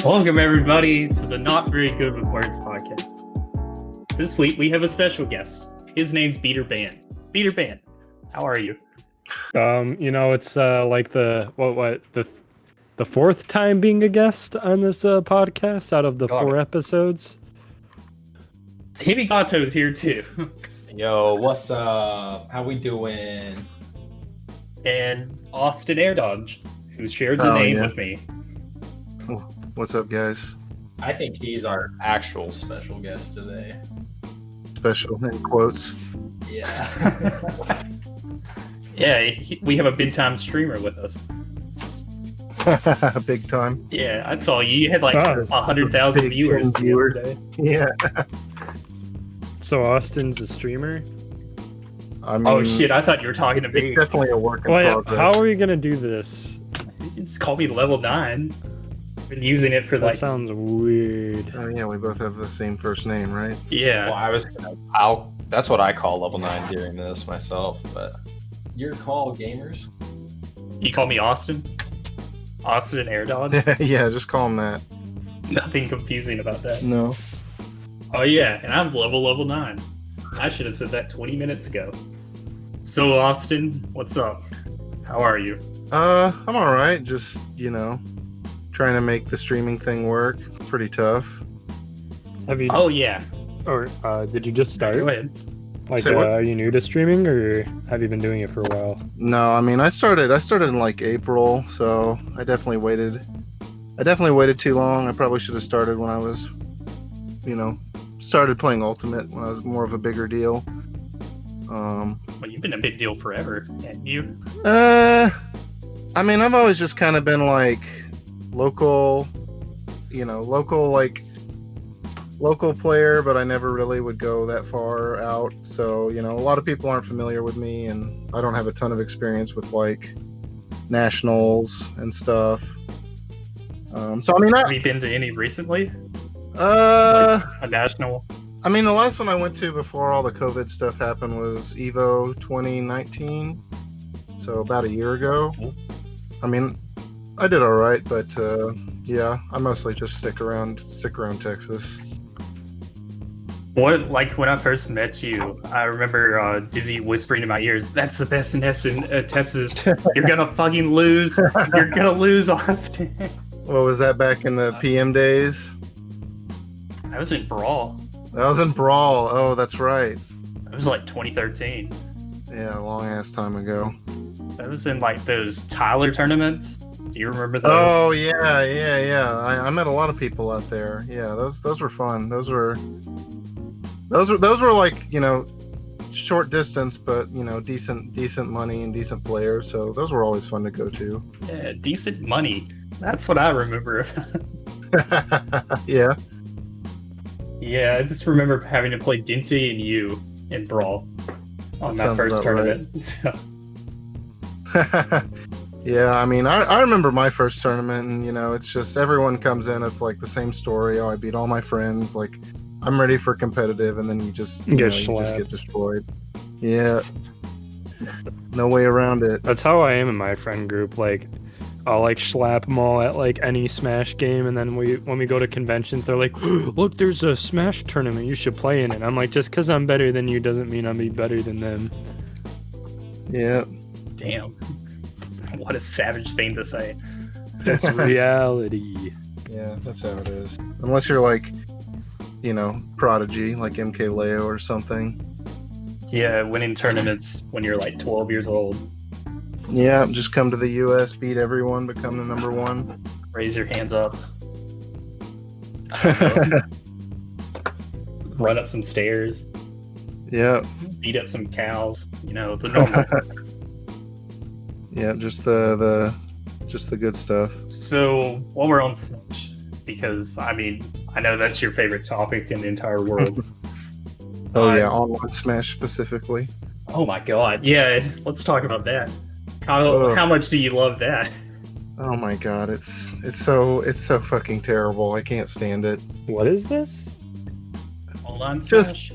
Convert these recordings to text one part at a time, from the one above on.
Welcome, everybody, to the Not Very Good with Words podcast. This week, we have a special guest. His name's BeterBan. BeterBan, how are you? It's like the fourth time being a guest on this podcast out of the 4 episodes. Himegato's here too. Yo, what's up? How we doing? And AwestinAirDodge, who shares a name with me. What's up, guys? I think he's our actual special guest today. Special in quotes. Yeah. Yeah, we have a big time streamer with us. Big time. Yeah, I saw you. You had like 100,000 viewers. Yeah. So Austin's a streamer? I mean, oh shit, I thought you were talking to me. Definitely a work in progress. How are we gonna do this? You just call me level 9. Been using it for that sounds weird. Oh yeah, we both have the same first name, right? Yeah. Well, that's what I call level 9 during this myself, but your call, gamers. You call me Austin? AwestinAirDodge? Yeah, just call him that. Nothing confusing about that. No. Oh yeah, and I'm level 9. I should have said that 20 minutes ago. So Austin, what's up? How are you? I'm alright, just, trying to make the streaming thing work. It's pretty tough. Have you Oh yeah. or did you just start? Go ahead. Like are you new to streaming or have you been doing it for a while? No, I mean I started in like April, so I definitely waited too long. I probably should have started when I was started playing Ultimate when I was more of a bigger deal. Well, you've been a big deal forever, haven't you? I mean, I've always just kind of been like local player, but I never really would go that far out. So, a lot of people aren't familiar with me, and I don't have a ton of experience with like nationals and stuff. So I mean, have you been to any recently? Like a national? I mean, the last one I went to before all the COVID stuff happened was Evo 2019. So about a year ago. I mean, I did all right, but yeah, I mostly just stick around Texas. What, like when I first met you, I remember Dizzy whispering in my ear, "That's the best nest in Texas. You're gonna fucking lose. You're gonna lose, Austin." What was that back in the PM days? I was in Brawl. That was in Brawl. Oh, that's right. It was like 2013. Yeah, a long ass time ago. That was in like those Tyler tournaments. Do you remember those? Oh yeah. I met a lot of people out there. Yeah, those were fun. Those were like short distance, but decent money and decent players. So those were always fun to go to. Yeah, decent money. That's what I remember. Yeah. Yeah, I just remember having to play Dante and you in Brawl on that first tournament. Right. Yeah, I mean, I remember my first tournament, and it's just everyone comes in. It's like the same story. Oh, I beat all my friends. Like, I'm ready for competitive, and then you just you just get destroyed. Yeah, no way around it. That's how I am in my friend group. Like, I'll like slap them all at like any Smash game, and then when we go to conventions, they're like, "Look, there's a Smash tournament. You should play in it." I'm like, just because I'm better than you doesn't mean I'll be better than them. Yeah. Damn. What a savage thing to say. That's reality. Yeah, that's how it is. Unless you're like, prodigy, like MK Leo or something. Yeah, winning tournaments when you're like 12 years old. Yeah, just come to the US, beat everyone, become the number 1. Raise your hands up. Run up some stairs. Yeah. Beat up some cows. The normal. Yeah, just the good stuff. So while we're on Smash, because I mean, I know that's your favorite topic in the entire world. Oh yeah, online Smash specifically. Oh my god, yeah, let's talk about that. How much do you love that? Oh my god, it's so fucking terrible. I can't stand it. What is this? Online Smash?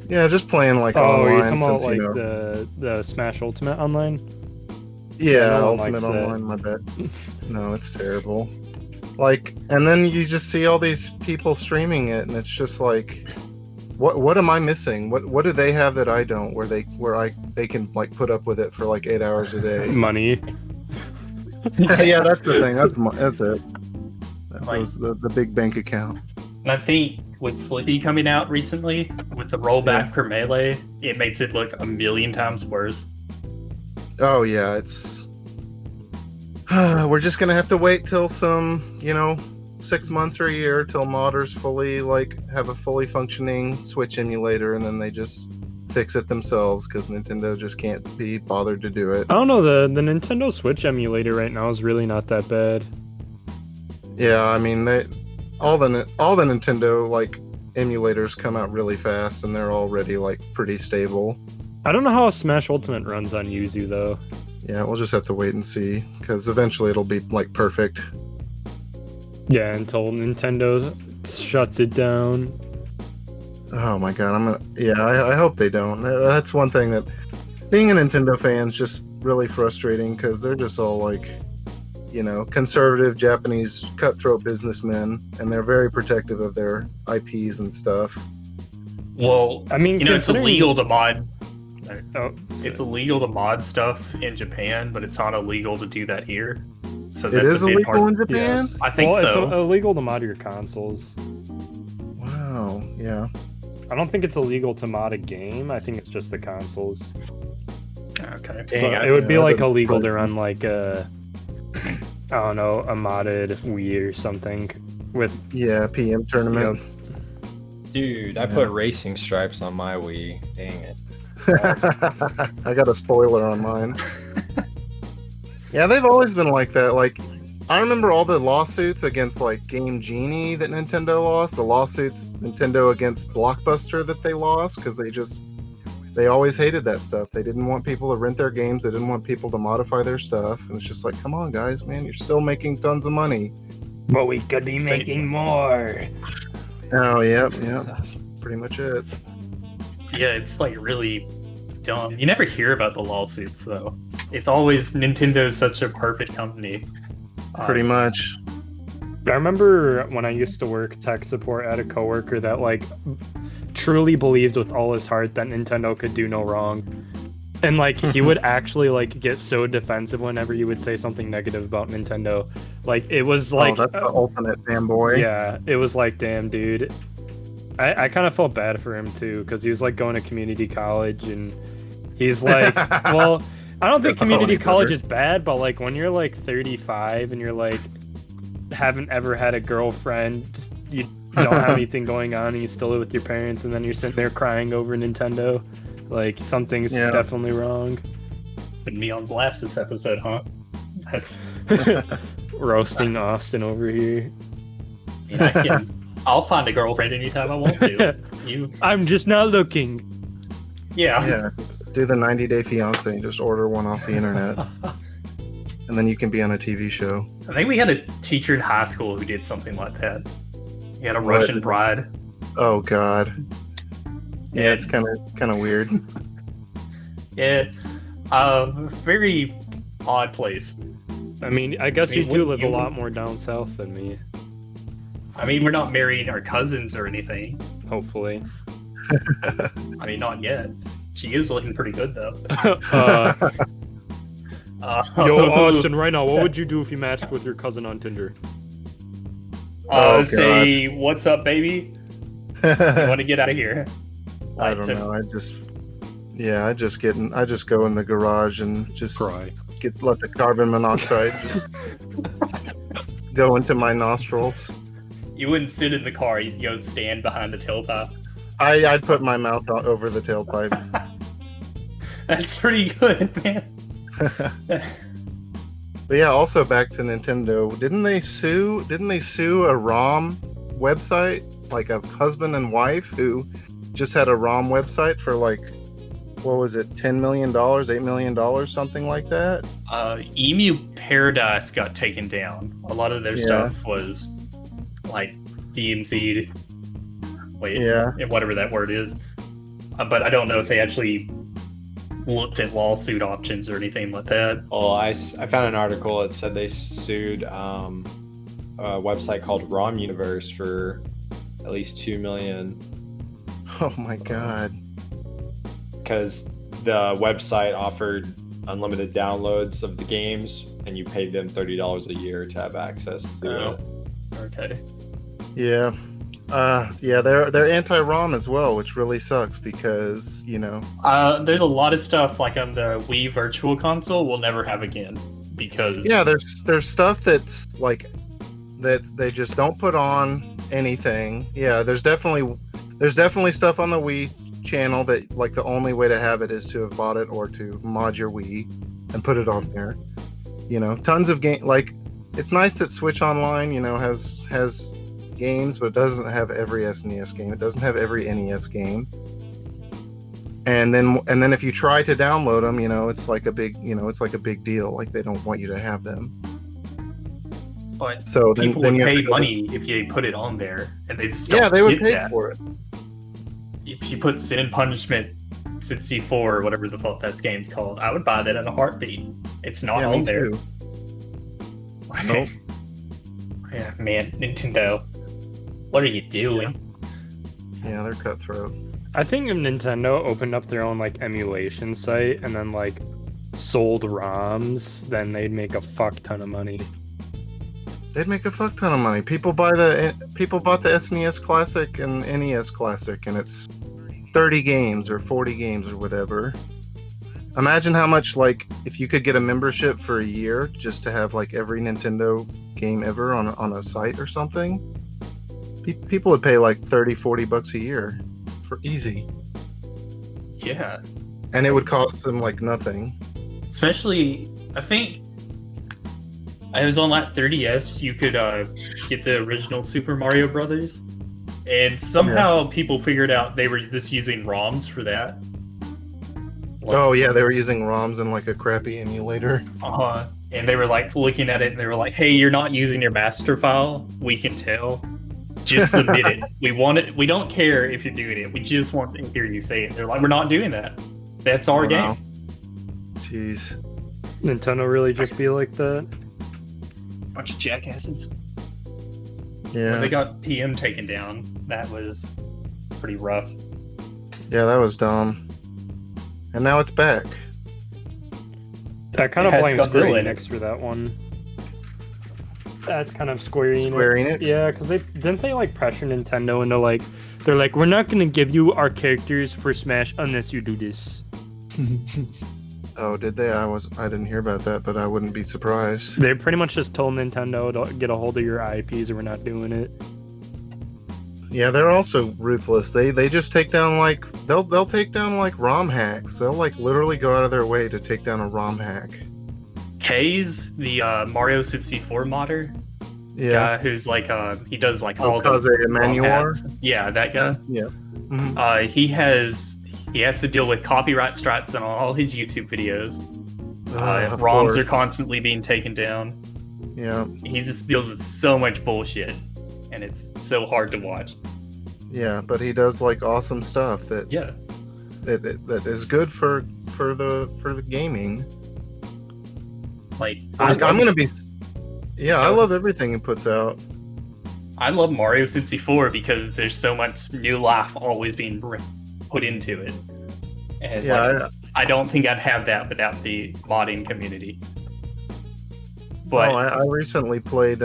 Just playing like online. You're talking about like the Smash Ultimate online? Yeah, Ultimate Online, my bad. No, it's terrible. Like, and then you just see all these people streaming it, and it's just like, what am I missing? What do they have that I don't? Where they can like put up with it for like 8 hours a day? Money. Yeah, that's the thing. That's it. That Like- was the big bank account. And I think with Slippy coming out recently, with the rollback per melee, it makes it look a million times worse. Oh yeah, it's. We're just gonna have to wait till some, 6 months or a year till modders fully have a fully functioning Switch emulator, and then they just fix it themselves because Nintendo just can't be bothered to do it. I don't know, the Nintendo Switch emulator right now is really not that bad. Yeah, I mean all the Nintendo emulators come out really fast, and they're already pretty stable. I don't know how Smash Ultimate runs on Yuzu though. Yeah, we'll just have to wait and see because eventually it'll be perfect. Yeah, until Nintendo shuts it down. Oh my god, I hope they don't. That's one thing that being a Nintendo fan is just really frustrating because they're just all conservative Japanese cutthroat businessmen, and they're very protective of their IPs and stuff. Well, I mean, it's illegal to mod. Oh, It's illegal to mod stuff in Japan, but it's not illegal to do that here. So It that's is a big illegal part. in Japan? Yes. I think Well, so. it's illegal to mod your consoles. Wow, yeah. I don't think it's illegal to mod a game. I think it's just the consoles. Okay. So Dang, it would be that doesn't illegal to surprise run I don't know, a modded Wii or something with. Yeah, PM tournament. Dude, I put racing stripes on my Wii. Dang it. I got a spoiler on mine. Yeah, they've always been like that. I remember all the lawsuits against Game Genie that Nintendo lost, the lawsuits Nintendo against Blockbuster that they lost because they always hated that stuff. They didn't want people to rent their games. They didn't want people to modify their stuff. And it's just come on, guys, man, you're still making tons of money. But we could be making more. Oh, yeah, pretty much it. Yeah, it's really dumb. You never hear about the lawsuits though. It's always Nintendo's such a perfect company. Pretty much. I remember when I used to work tech support at a coworker that truly believed with all his heart that Nintendo could do no wrong. And he would actually get so defensive whenever you would say something negative about Nintendo. It was that's the ultimate fanboy. Yeah, it was damn dude. I kind of felt bad for him too because he was going to community college and he's well, I don't think community college is bad, but when you're 35 and you're haven't ever had a girlfriend, you don't have anything going on, and you still live with your parents, and then you're sitting there crying over Nintendo, something's definitely wrong. Putting me on blast this episode, huh? That's Roasting Austin over here. I'll find a girlfriend anytime I want to. I'm just not looking. Yeah. Yeah. Do the 90-day fiance and just order one off the internet. And then you can be on a TV show. I think we had a teacher in high school who did something like that. He had a Russian bride. Oh god. Yeah, it's kind of weird. Yeah. Very odd place. I mean, I guess you do live a lot more down south than me. I mean, we're not marrying our cousins or anything. Hopefully. I mean, not yet. She is looking pretty good, though. Yo, Austin, right now, what would you do if you matched with your cousin on Tinder? Say, what's up, baby? You want to get out of here? I don't know. I just go in the garage and just Cry. let the carbon monoxide just go into my nostrils. You wouldn't sit in the car. You'd go stand behind the tailpipe. I'd put my mouth over the tailpipe. That's pretty good, man. But yeah, also back to Nintendo. Didn't they sue a ROM website, a husband and wife who just had a ROM website for what was it, $10 million, $8 million, something like that? Emu Paradise got taken down. A lot of their stuff was DMC'd. Whatever that word is. But I don't know if they actually looked at lawsuit options or anything like that. Well, I found an article that said they sued website called ROM Universe for at least 2 million. Oh my god. Because the website offered unlimited downloads of the games, and you paid them $30 a year to have access to it. Okay. Yeah. Yeah, they're anti-ROM as well, which really sucks because, you know. There's a lot of stuff like on the Wii Virtual Console we'll never have again because. Yeah, there's stuff that's like that they just don't put on anything. Yeah, there's definitely stuff on the Wii channel that like the only way to have it is to have bought it or to mod your Wii and put it on there. You know, tons of game like it's nice that Switch Online, you know, has games, but it doesn't have every SNES game. It doesn't have every NES game. And then if you try to download them, you know, it's like a big deal. Like they don't want you to have them. But so people then would you pay money if you put it on there, and they just they would pay that. for it. If you put Sin and Punishment 64 or whatever the fuck that game's called, I would buy that in a heartbeat. It's not on there. Too. Nope. Yeah, man, Nintendo. What are you doing? Yeah, they're cutthroat. I think if Nintendo opened up their own like emulation site and then like sold ROMs, then they'd make a fuck ton of money. They'd make a fuck ton of money. People bought the SNES Classic and NES Classic, and it's 30 games or 40 games or whatever. Imagine how much, like, if you could get a membership for a year just to have like every Nintendo game ever on a site or something. People would pay like $30-$40 a year for easy. Yeah. And it would cost them like nothing. Especially, I think I was on that 3DS, you could get the original Super Mario Brothers. And somehow people figured out they were just using ROMs for that. Oh yeah, they were using ROMs in like a crappy emulator. And they were like looking at it and they were like, hey, you're not using your master file. We can tell. Just submit it. We want it. We don't care if you're doing it. We just want to hear you say it. They're like, we're not doing that. That's our game. Jeez. Nintendo really just be like that? Bunch of jackasses. Yeah. When they got PM taken down, that was pretty rough. Yeah, that was dumb. And now it's back. That kind of blames Square Godzilla Enix for that one. That's kind of Square Enix. Square Enix? Yeah, because they like pressure Nintendo into like they're like, we're not gonna give you our characters for Smash unless you do this. Oh, did they? I didn't hear about that, but I wouldn't be surprised. They pretty much just told Nintendo to get a hold of your IPs or we're not doing it. Yeah, they're also ruthless. They just take down like they'll take down like ROM hacks. They'll like literally go out of their way to take down a ROM hack. K's the Mario 64 modder. Yeah. Guy who's like he does like all Kaze the Emanuel. Yeah, that guy. Yeah. Mm-hmm. He has to deal with copyright strikes on all his YouTube videos. Of ROMs course. are constantly being taken down. Yeah. He just deals with so much bullshit, and it's so hard to watch. Yeah, but he does like awesome stuff that is good for the gaming. Like I love everything he puts out. I love Mario 64 because there's so much new life always being put into it. And Yeah, I don't think I'd have that without the modding community. But I recently played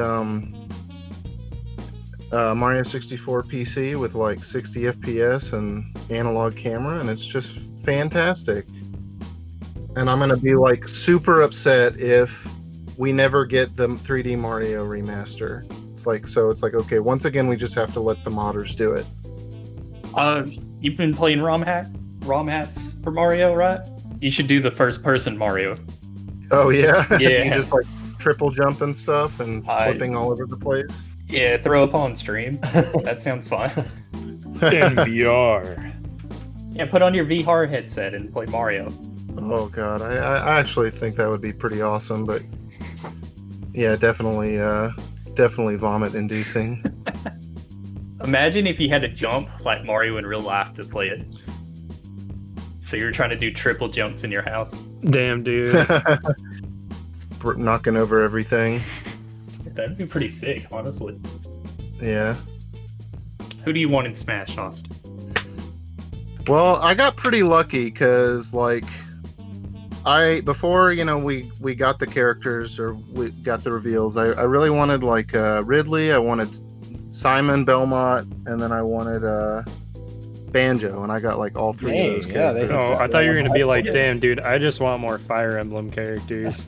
Mario 64 PC with like 60 FPS and analog camera, and it's just fantastic. And I'm gonna be like super upset if we never get the 3D Mario remaster. It's like okay, once again we just have to let the modders do it. you've been playing ROM hats for Mario, right? You should do the first person Mario. Oh yeah, Yeah. You just like triple jump and stuff and flipping all over the place. Yeah, throw up on stream. That sounds fun. In VR. Yeah, put on your VR headset and play Mario. Oh god, I actually think that would be pretty awesome, but yeah, definitely vomit inducing. Imagine if you had to jump like Mario in real life to play it. So you're trying to do triple jumps in your house. Damn, dude. Knocking over everything. That'd be pretty sick, honestly. Yeah. Who do you want in Smash, Austin? Well, I got pretty lucky because, like, before we got the characters or we got the reveals, I really wanted like Ridley, I wanted Simon Belmont, and then I wanted Banjo, and I got like all three of those characters. Oh, I thought you were gonna be like, damn, dude, I just want more Fire Emblem characters.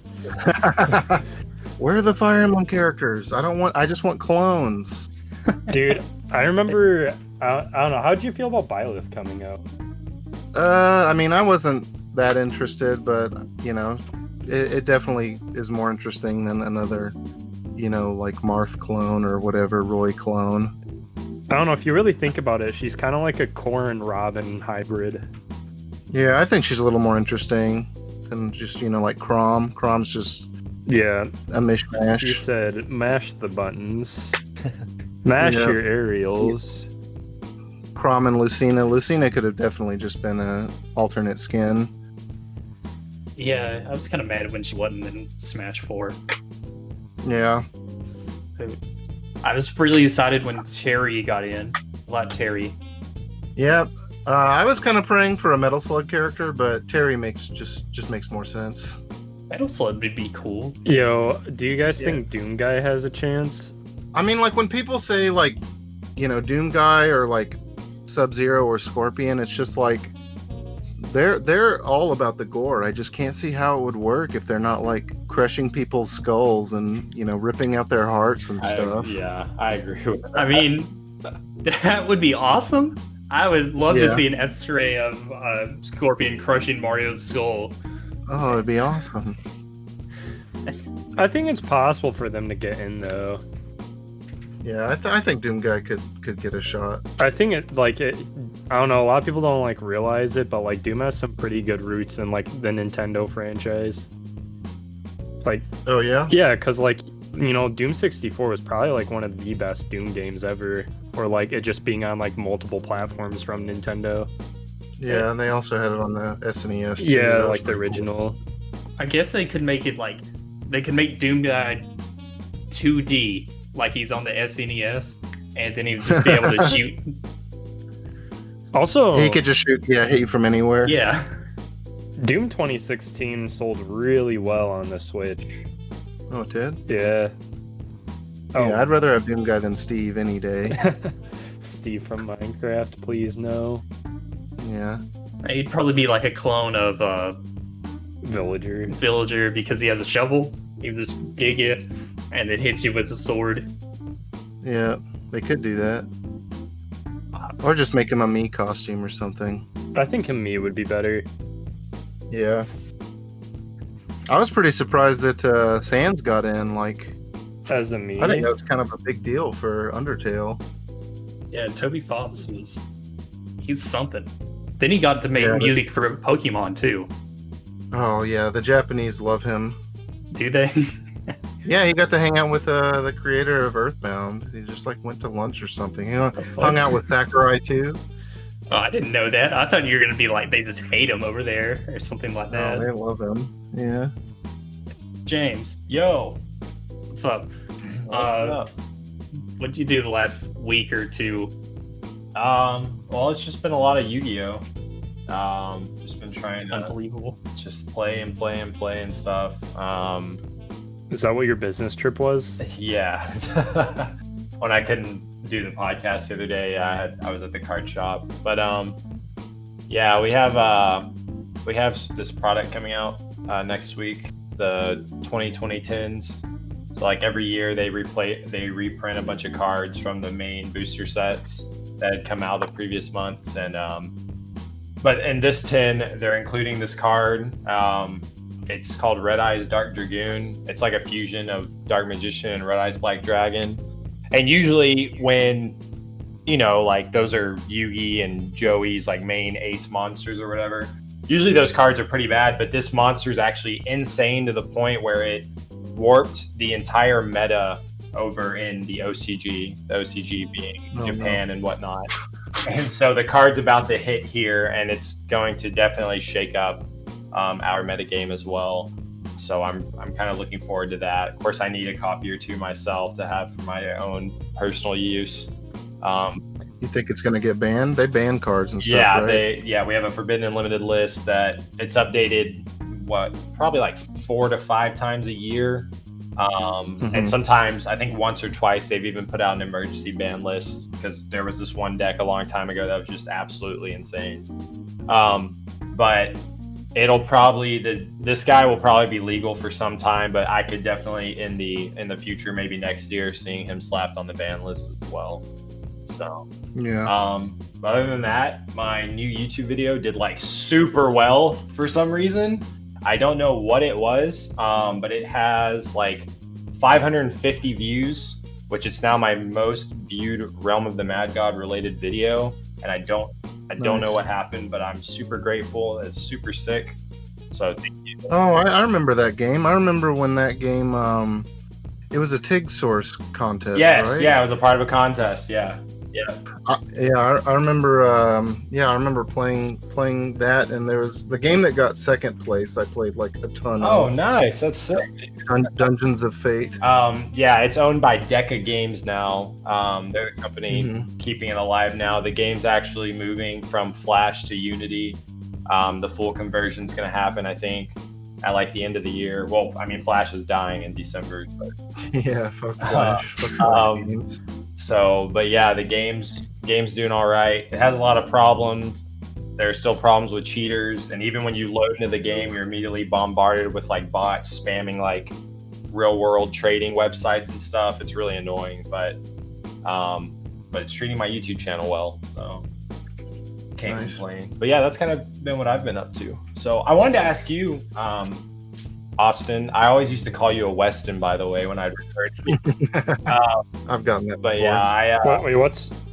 Where are the Fire Emblem characters? I just want clones. Dude, I remember. I don't know. How'd you feel about Byleth coming out? I mean, I wasn't that interested, but it definitely is more interesting than another, like Marth clone or whatever, Roy clone. I don't know, if you really think about it, she's kind of like a Corrin Robin hybrid. Yeah, I think she's a little more interesting than just like Chrom. Chrom's just a mishmash. You said mash the buttons, mash your aerials. Chrom and Lucina. Lucina could have definitely just been an alternate skin. Yeah, I was kind of mad when she wasn't in Smash 4. Yeah. I was really excited when Terry got in. Terry. Yeah. I was kind of praying for a Metal Slug character, but Terry just makes more sense. Metal Slug would be cool. Yo, do you guys think Doom Guy has a chance? I mean, like when people say like, Doom Guy or like Sub-Zero or Scorpion, it's just like they're all about the gore. I just can't see how it would work if they're not like crushing people's skulls and ripping out their hearts and stuff. I agree with that. I mean, that would be awesome. I would love to see an X-ray of Scorpion crushing Mario's skull. Oh, it'd be awesome. I think it's possible for them to get in though. Yeah, I think Doom Guy could get a shot. I think I don't know, a lot of people don't like realize it, but like Doom has some pretty good roots in like the Nintendo franchise. Like, oh yeah? Yeah, because like, Doom 64 was probably like one of the best Doom games ever, or like it just being on like multiple platforms from Nintendo. Yeah, and they also had it on the SNES. Yeah, like the original. Cool. I guess they could make it like, they could make Doom Guy 2D, like he's on the SNES, and then he would just be able to shoot. Also, he could just hit you from anywhere. Yeah. Doom 2016 sold really well on the Switch. Oh, it did? Yeah. Yeah, I'd rather have Doom Guy than Steve any day. Steve from Minecraft, please no. Yeah. He'd probably be like a clone of Villager because he has a shovel. He would just dig you and then hit you with a sword. Yeah, they could do that. Or just make him a Mii costume or something. I think a Mii would be better. Yeah. I was pretty surprised that Sans got in, like... As a Mii? I think that's kind of a big deal for Undertale. Yeah, Toby Fox he's something. Then he got to make music for Pokemon, too. Oh, yeah, the Japanese love him. Do they? Yeah, he got to hang out with the creator of Earthbound. He just like went to lunch or something. Hung out with Sakurai too. Oh, I didn't know that. I thought you were gonna be like they just hate him over there or something like that. Oh, they love him. Yeah. James, yo, what's up? What'd you do the last week or two? Well, it's just been a lot of Yu-Gi-Oh. Just been trying to Unbelievable. Just play and stuff. Is that what your business trip was? Yeah. When I couldn't do the podcast the other day, I was at the card shop. But yeah, we have this product coming out next week, the 2020 tins. So like every year they reprint a bunch of cards from the main booster sets that had come out the previous months, and but in this tin they're including this card. It's called Red Eyes Dark Dragoon. It's like a fusion of Dark Magician and Red Eyes Black Dragon. And usually when, like those are Yugi and Joey's like main ace monsters or whatever, usually those cards are pretty bad, but this monster is actually insane to the point where it warped the entire meta over in the OCG being Japan and whatnot. And so the card's about to hit here, and it's going to definitely shake up our metagame as well. So I'm kind of looking forward to that. Of course, I need a copy or two myself to have for my own personal use. You think it's going to get banned? They ban cards and stuff, Yeah, right? we have a Forbidden Unlimited list that it's updated, probably like 4 to 5 times a year. And sometimes, I think once or twice, they've even put out an emergency ban list because there was this one deck a long time ago that was just absolutely insane. But it'll probably this guy will probably be legal for some time, but I could definitely in the future, maybe next year, seeing him slapped on the ban list as well. So yeah. Other than that, my new YouTube video did like super well for some reason. I don't know what it was, but it has like 550 views, which is now my most viewed Realm of the Mad God related video. And I don't know what happened, but I'm super grateful. It's super sick. So thank you. Oh, I remember that game. I remember when that game, it was a TIG source contest, Yes, right? yeah, it was a part of a contest. Yeah. I remember. I remember playing that, and there was the game that got second place. I played like a ton. Oh, of nice! That's sick. Dungeons of Fate. Yeah, it's owned by Deca Games now. They're the company keeping it alive now. The game's actually moving from Flash to Unity. The full conversion's going to happen, I think, at like the end of the year. Well, I mean, Flash is dying in December. But, yeah, fuck Flash. Fuck Flash games. So, but yeah, the game's doing all right. It has a lot of problems. There are still problems with cheaters, and even when you load into the game, you're immediately bombarded with like bots spamming like real world trading websites and stuff. It's really annoying, but it's treating my YouTube channel well, so can't complain. But yeah, that's kind of been what I've been up to. So I wanted to ask you, Austin. I always used to call you a Weston, by the way, when I'd refer to you. I've gotten that. But before. yeah,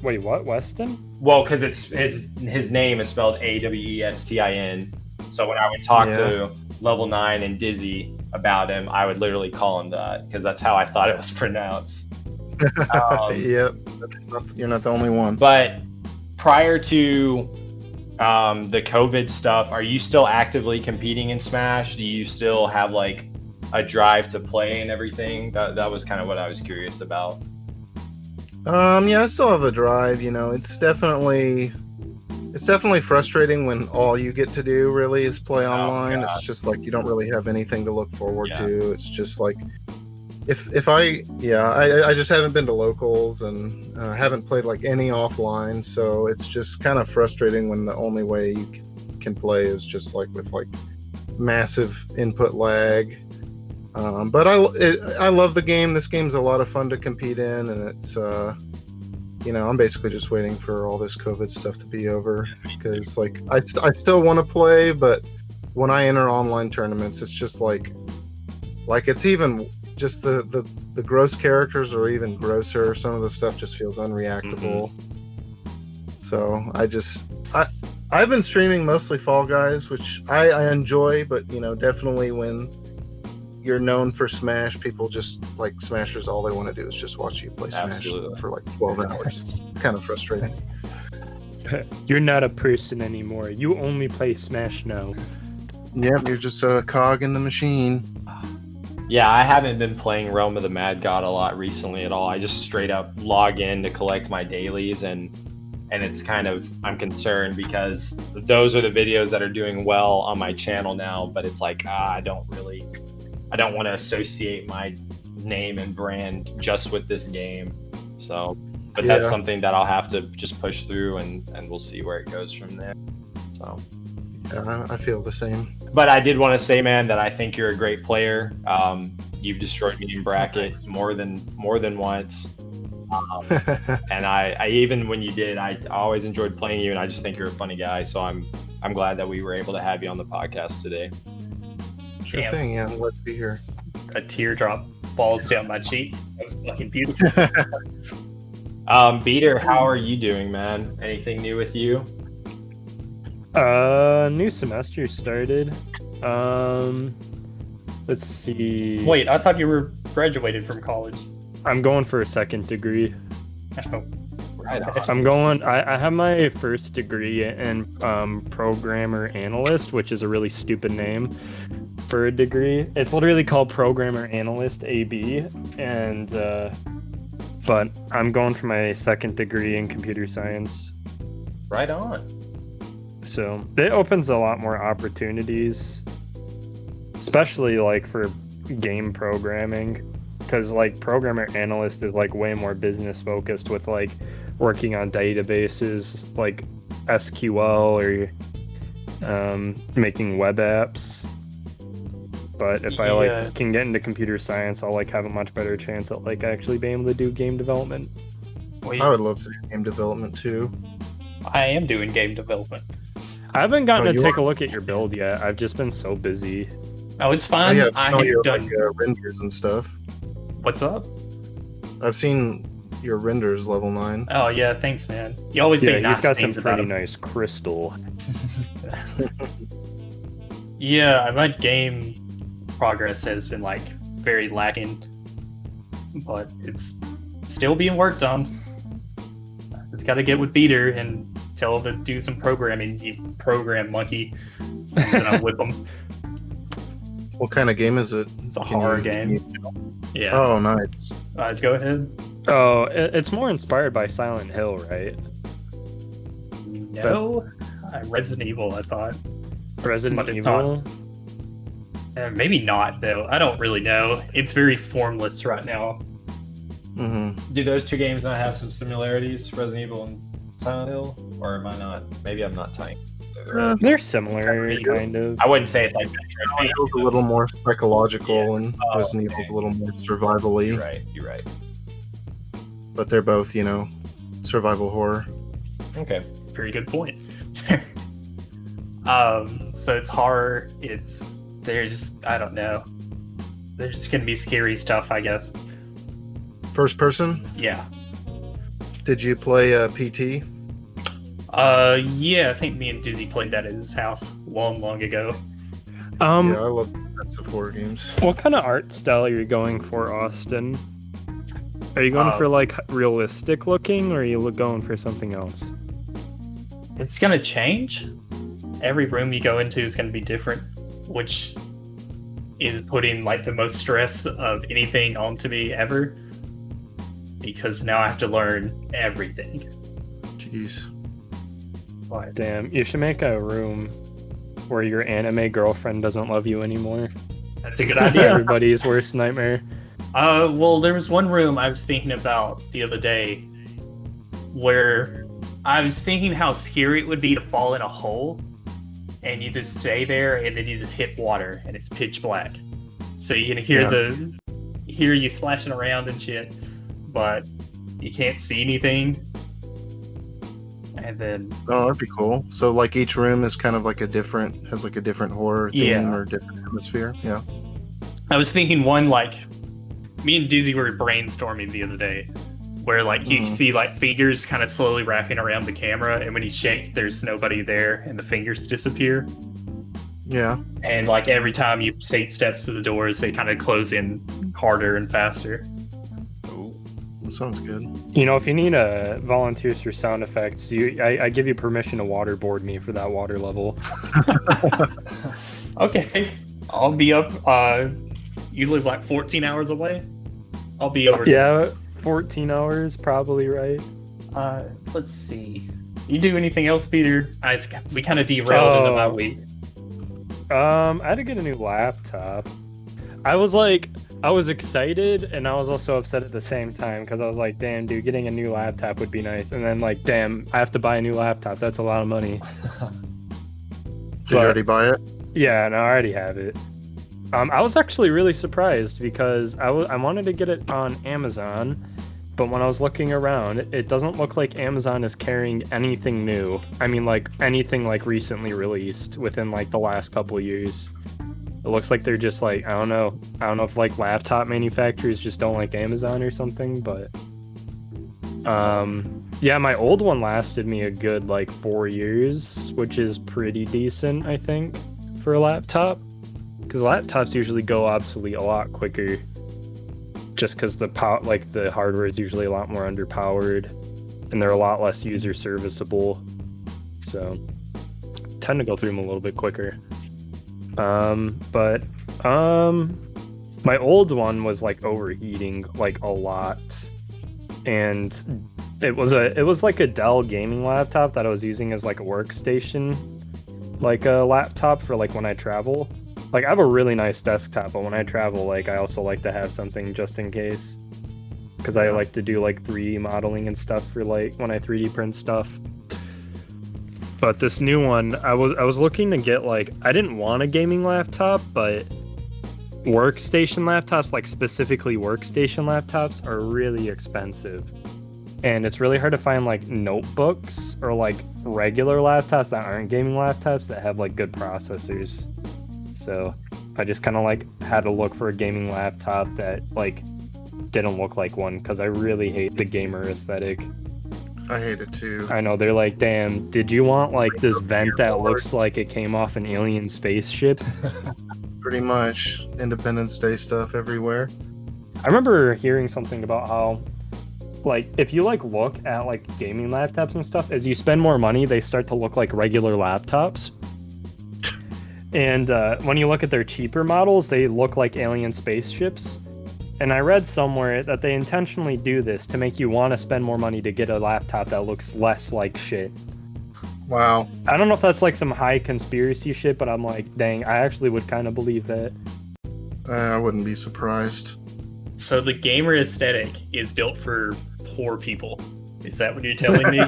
Wait, what? Weston? Well, because it's his name is spelled Awestin. So when I would talk to Level 9 and Dizzy about him, I would literally call him that because that's how I thought it was pronounced. Yep, you're not the only one. But prior to the COVID stuff, are you still actively competing in Smash? Do you still have like a drive to play and everything? That was kind of what I was curious about. Yeah, I still have a drive. You know, it's definitely frustrating when all you get to do really is play online. It's just like you don't really have anything to look forward to. It's just like I just haven't been to locals and haven't played like any offline, so it's just kind of frustrating when the only way you can play is just like with like massive input lag. But I love the game. This game's a lot of fun to compete in, and it's I'm basically just waiting for all this COVID stuff to be over because like I still want to play, but when I enter online tournaments, it's just like it's even just the gross characters are even grosser. Some of the stuff just feels unreactable. So I've been streaming mostly Fall Guys, which I enjoy, but definitely when you're known for Smash, people just like Smashers, all they want to do is just watch you play Smash for like 12 hours. Kind of frustrating. You're not a person anymore. You only play Smash now. Yep, you're just a cog in the machine. Yeah, I haven't been playing Realm of the Mad God a lot recently at all. I just straight up log in to collect my dailies, and it's kind of, I'm concerned because those are the videos that are doing well on my channel now, but it's like, I don't want to associate my name and brand just with this game. So, but that's something that I'll have to just push through, and we'll see where it goes from there. So, yeah, I feel the same. But I did want to say, man, that I think you're a great player. You've destroyed me in bracket more than once. And I even when you did, I always enjoyed playing you, and I just think you're a funny guy. So I'm glad that we were able to have you on the podcast today. Sure thing, yeah. I'm glad to be here. A teardrop falls down my cheek. That was fucking beautiful. Beater, how are you doing, man? Anything new with you? New semester started. Let's see. Wait, I thought you were graduated from college. I'm going for a second degree. Oh. Right on. I have my first degree in programmer analyst, which is a really stupid name for a degree. It's literally called Programmer Analyst AB, and but I'm going for my second degree in computer science. Right on. So it opens a lot more opportunities, especially like for game programming, because like Programmer Analyst is like way more business focused with like working on databases like SQL or making web apps. But if I like can get into computer science, I'll like have a much better chance at like actually being able to do game development. I would love to do game development too. I am doing game development. I haven't gotten to take a look at your build yet. I've just been so busy. Oh, it's fine. I I know have your done. renders and stuff. What's up? I've seen your renders level 9. Oh yeah, thanks, man. You always say nice he's got some things about pretty him. nice crystal. Yeah, my game progress has been like very lacking, but it's still being worked on. Just got to get with Beater and tell him to do some programming. You program monkey, and then I'll whip him. What kind of game is it? It's a horror game. Yeah. Oh, nice. Go ahead. Oh, it's more inspired by Silent Hill, right? No, Resident Evil. I thought. Resident Evil. Maybe not though. I don't really know. It's very formless right now. Mm-hmm. Do those two games not have some similarities, Resident Evil and Silent Hill? Or am I not? Maybe I'm not tying. They're similar, kind of. I wouldn't say it's like Silent Hill's a little more psychological, and Resident Evil's a little more survival-y. You're right. But they're both, survival horror. Okay. Very good point. So it's horror. I don't know. There's gonna be scary stuff, I guess. First person? Yeah. Did you play PT? Yeah, I think me and Dizzy played that at his house long ago. Yeah, I love types of horror games. What kind of art style are you going for, Austin? Are you going for like realistic looking, or are you going for something else? It's gonna change. Every room you go into is gonna be different, which is putting like the most stress of anything onto me ever. Because now I have to learn everything. Jeez. But Damn, you should make a room where your anime girlfriend doesn't love you anymore. that's a good idea. Everybody's worst nightmare. Well, there was one room I was thinking about the other day where I was thinking how scary it would be to fall in a hole and you just stay there and then you just hit water and it's pitch black. So you can hear you splashing around and shit, but you can't see anything. And then that'd be cool. So like each room is kind of like has like a different horror theme or different atmosphere. Yeah. I was thinking one, like, me and Dizzy were brainstorming the other day, where like you see like fingers kind of slowly wrapping around the camera, and when you shake, there's nobody there, and the fingers disappear. Yeah. And like every time you take steps to the doors, they kind of close in harder and faster. That sounds good. If you need volunteers for sound effects, I give you permission to waterboard me for that water level. Okay, I'll be up. You live like 14 hours away. I'll be over. Yeah, 14 hours, probably right. Let's see. You do anything else, Peter? We kind of derailed into my week. I had to get a new laptop. I was excited, and I was also upset at the same time, because I was like, damn, dude, getting a new laptop would be nice. And then, like, damn, I have to buy a new laptop. That's a lot of money. Did you already buy it? Yeah, no, I already have it. I was actually really surprised, because I wanted to get it on Amazon, but when I was looking around, it doesn't look like Amazon is carrying anything new. I mean, like, anything, like, recently released within, like, the last couple of years. It looks like they're just like, I don't know if like laptop manufacturers just don't like Amazon or something, but yeah, my old one lasted me a good like 4 years, which is pretty decent, I think, for a laptop, because laptops usually go obsolete a lot quicker, just because the hardware is usually a lot more underpowered and they're a lot less user serviceable, so tend to go through them a little bit quicker. But My old one was like overheating like a lot, and it was like a Dell gaming laptop that I was using as like a workstation, like a laptop for like when I travel. Like I have a really nice desktop, but when I travel, like I also like to have something just in case, because I like to do like 3D modeling and stuff for like when I 3D print stuff. But this new one, I was looking to get like, I didn't want a gaming laptop, but workstation laptops, like specifically workstation laptops, are really expensive. And it's really hard to find like notebooks or like regular laptops that aren't gaming laptops that have like good processors. So I just kind of like had to look for a gaming laptop that like didn't look like one, because I really hate the gamer aesthetic. I hate it too. I know, they're like, damn, did you want like this vent that looks like it came off an alien spaceship? Pretty much Independence Day stuff everywhere. I remember hearing something about how, like, if you like look at like gaming laptops and stuff, as you spend more money, they start to look like regular laptops. And when you look at their cheaper models, they look like alien spaceships. And I read somewhere that they intentionally do this to make you want to spend more money to get a laptop that looks less like shit. Wow. I don't know if that's like some high conspiracy shit, but I'm like, dang, I actually would kind of believe that. I wouldn't be surprised. So the gamer aesthetic is built for poor people. Is that what you're telling me?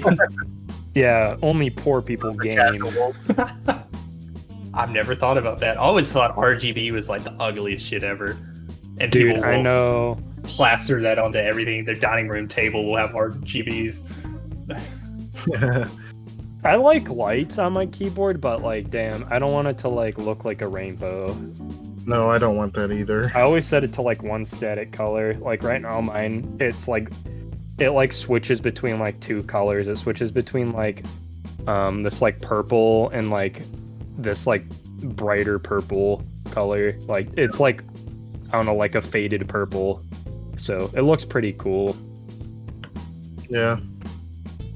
Yeah, only poor people game. I've never thought about that. I always thought RGB was like the ugliest shit ever. And Dude, people I know. plaster that onto everything. Their dining room table will have RGBs. I like lights on my keyboard, but like, damn, I don't want it to like look like a rainbow. No, I don't want that either. I always set it to like one static color. Like right now mine, it's like, it like switches between like 2 colors. It switches between like this like purple and like this like brighter purple color. Like it's like, I don't know, like a faded purple. So it looks pretty cool. Yeah.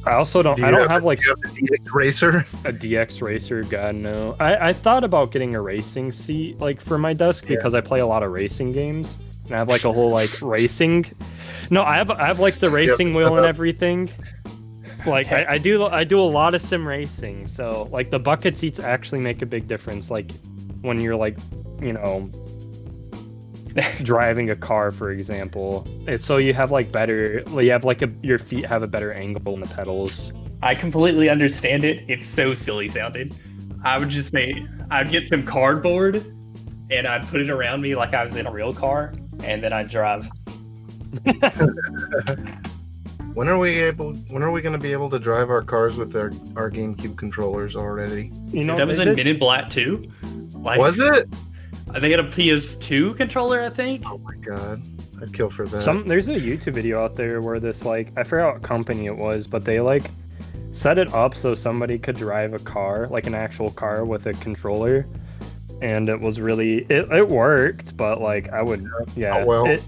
I also don't have like a DX Racer. A DX Racer, god no. I thought about getting a racing seat like for my desk because I play a lot of racing games. And I have like a whole like racing. No, I have like the racing wheel and everything. Like I do a lot of sim racing, so like the bucket seats actually make a big difference. Like when you're like, you know, driving a car, for example. It's so you have like better, you have like your feet have a better angle in the pedals. I completely understand it. It's so silly sounding. I'd get some cardboard and I'd put it around me like I was in a real car, and then I'd drive. When are we going to be able to drive our cars with our GameCube controllers already? You know, that was in Men in Black 2. Like, was it? They had a PS2 controller, I think. Oh my god, I'd kill for that. There's a YouTube video out there where this like, I forgot what company it was, but they like set it up so somebody could drive a car, like an actual car with a controller, and it was really it worked, but like I would Oh, well.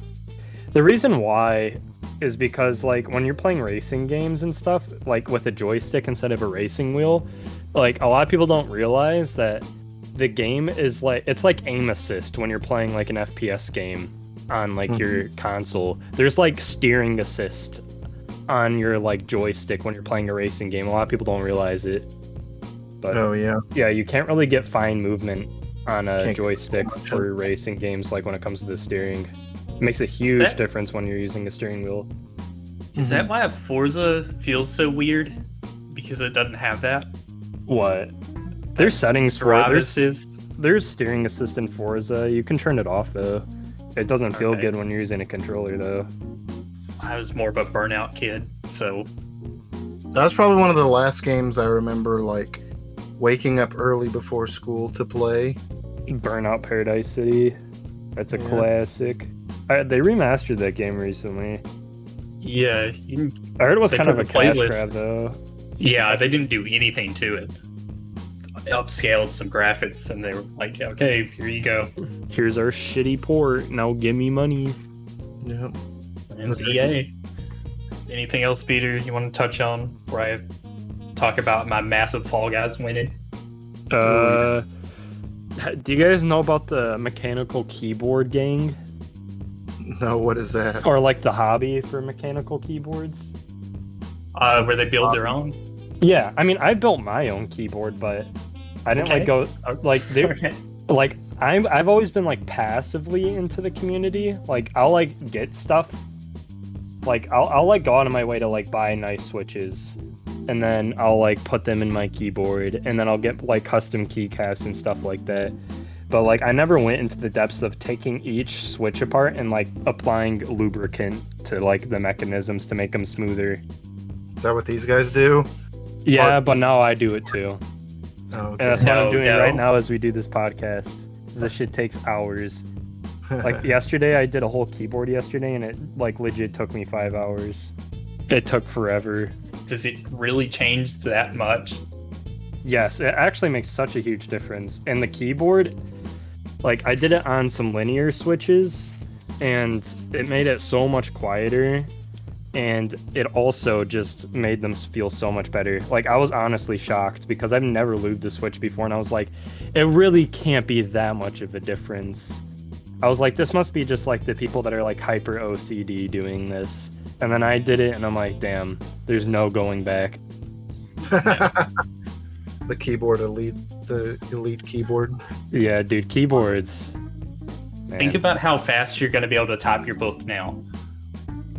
The reason why is because like when you're playing racing games and stuff, like with a joystick instead of a racing wheel, like a lot of people don't realize that the game is like, it's like aim assist when you're playing like an FPS game on like your console. There's like steering assist on your like joystick when you're playing a racing game. A lot of people don't realize it. But oh yeah, you can't really get fine movement on a joystick for racing games like when it comes to the steering. It makes a huge difference when you're using a steering wheel. Is that why Forza feels so weird? Because it doesn't have that? What? There's settings for it. There's steering assist in Forza. You can turn it off though. It doesn't feel good when you're using a controller though. I was more of a Burnout kid, so that was probably one of the last games I remember like waking up early before school to play. Burnout Paradise City. That's a classic. They remastered that game recently. Yeah, I heard it was kind of a cash grab though. Yeah, they didn't do anything to it. Upscaled some graphics, and they were like, "Okay, here you go. Here's our shitty port. Now give me money." Yep. And it's EA. Anything else, Peter, you want to touch on before I talk about my massive Fall Guys winning? Do you guys know about the mechanical keyboard gang? No, what is that? Or like the hobby for mechanical keyboards? Where they build their own. Yeah, I mean, I built my own keyboard, but I didn't like go like like I've always been like passively into the community. Like I'll like get stuff. Like I'll like go out of my way to like buy nice switches, and then I'll like put them in my keyboard, and then I'll get like custom keycaps and stuff like that. But like I never went into the depths of taking each switch apart and like applying lubricant to like the mechanisms to make them smoother. Is that what these guys do? Yeah, but now I do it too. Oh, okay. And that's what I'm doing right now as we do this podcast. This shit takes hours. Like yesterday, I did a whole keyboard yesterday, and it like legit took me 5 hours. It took forever. Does it really change that much? Yes, it actually makes such a huge difference. And the keyboard, like I did it on some linear switches, and it made it so much quieter. And it also just made them feel so much better. Like I was honestly shocked because I've never lubed a switch before, and I was like, it really can't be that much of a difference. I was like, this must be just like the people that are like hyper OCD doing this. And then I did it, and I'm like, damn, there's no going back. The keyboard elite, the elite keyboard. Yeah, dude, keyboards. Man. Think about how fast you're going to be able to type your book now.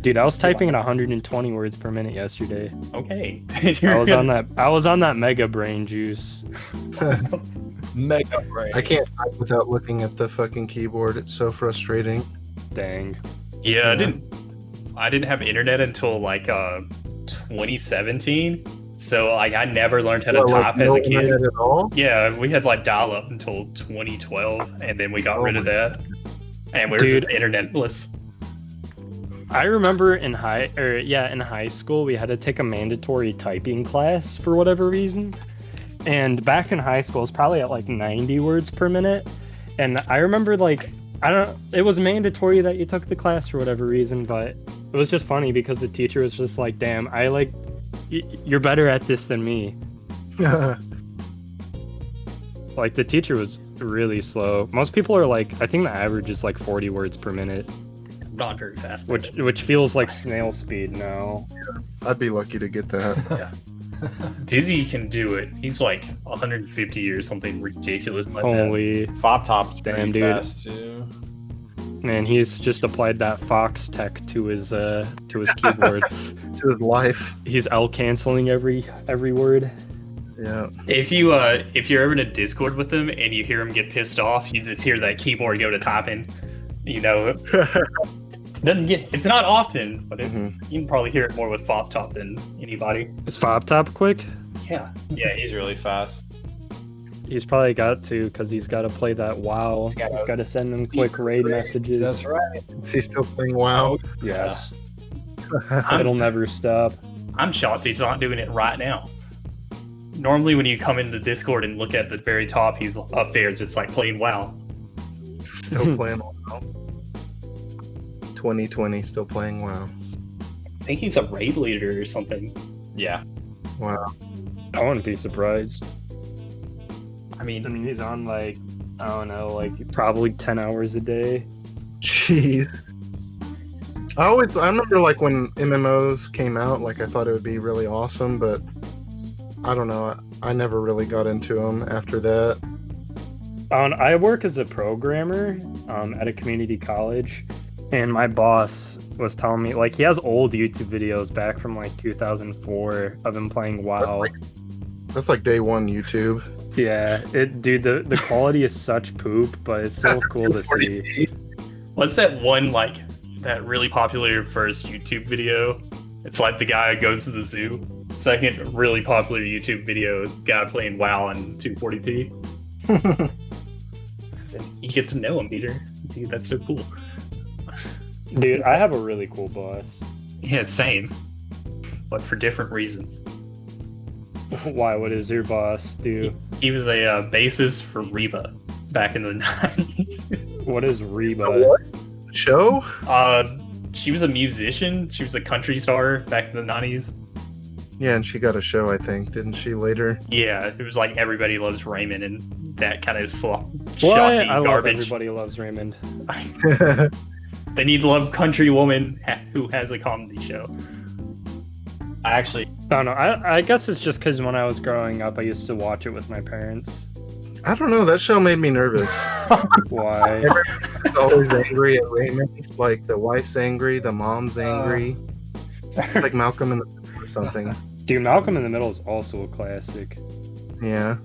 Dude, I was typing at 120 words per minute yesterday. Okay. I was on that mega brain juice. Mega brain. I can't type without looking at the fucking keyboard. It's so frustrating. Dang. Yeah, I didn't have internet until like 2017. So like I never learned how to type as a kid. At all? Yeah, we had like dial up until 2012, and then we got rid of that. And we were just internetless. I remember in high school we had to take a mandatory typing class for whatever reason. And back in high school, it's probably at like 90 words per minute. And I remember it was mandatory that you took the class for whatever reason, but it was just funny because the teacher was just like, damn, you're better at this than me. Like the teacher was really slow. Most people are like, I think the average is like 40 words per minute. Not very fast. Which feels like snail speed now. Yeah, I'd be lucky to get that. Yeah. Dizzy can do it. He's like 150 or something ridiculous like Holy that. Fop Top's damn, pretty dude. fast too. Man, he's just applied that Fox tech to his keyboard. To his life. He's L canceling every word. Yeah. If you're ever in a Discord with him and you hear him get pissed off, you just hear that keyboard go to typing. You know, it's not often, but you can probably hear it more with Fop Top than anybody. Is Fop Top quick? Yeah, he's really fast. He's probably got to, because he's got to play that WoW. He's got to send them quick raid messages. That's right. Is he still playing WoW? Yes. It'll never stop. I'm shocked he's not doing it right now. Normally, when you come into Discord and look at the very top, he's up there just like playing WoW. Still playing WoW. 2020, still playing WoW. I think he's a raid leader or something. Yeah. Wow. I wouldn't be surprised. I mean, he's on like, I don't know, like probably 10 hours a day. Jeez. I remember like when MMOs came out, like I thought it would be really awesome, but I don't know. I never really got into them after that. I work as a programmer at a community college, and my boss was telling me, like, he has old YouTube videos back from like 2004 of him playing WoW. That's like day one YouTube. Yeah, dude, the quality is such poop, but it's so cool to see. What's that one, like, that really popular first YouTube video? It's like the guy goes to the zoo. Second really popular YouTube video, guy playing WoW in 240p. You get to know him, Peter. Dude, that's so cool. Dude, I have a really cool boss. Yeah, same. But for different reasons. Why? What does your boss do? He was a bassist for Reba back in the 90s. What is Reba? What? Show? She was a musician. She was a country star back in the 90s. Yeah, and she got a show, I think, didn't she, later? Yeah, it was like Everybody Loves Raymond and that kind of What? shocky I love garbage. Everybody Loves Raymond. They need to love Country Woman who has a comedy show. I actually, I don't know. I guess it's just because when I was growing up, I used to watch it with my parents. I don't know. That show made me nervous. Why? Everybody's always angry at Raymond. It's like the wife's angry, the mom's angry. It's like Malcolm in the Middle or something. Dude, Malcolm in the Middle is also a classic. Yeah.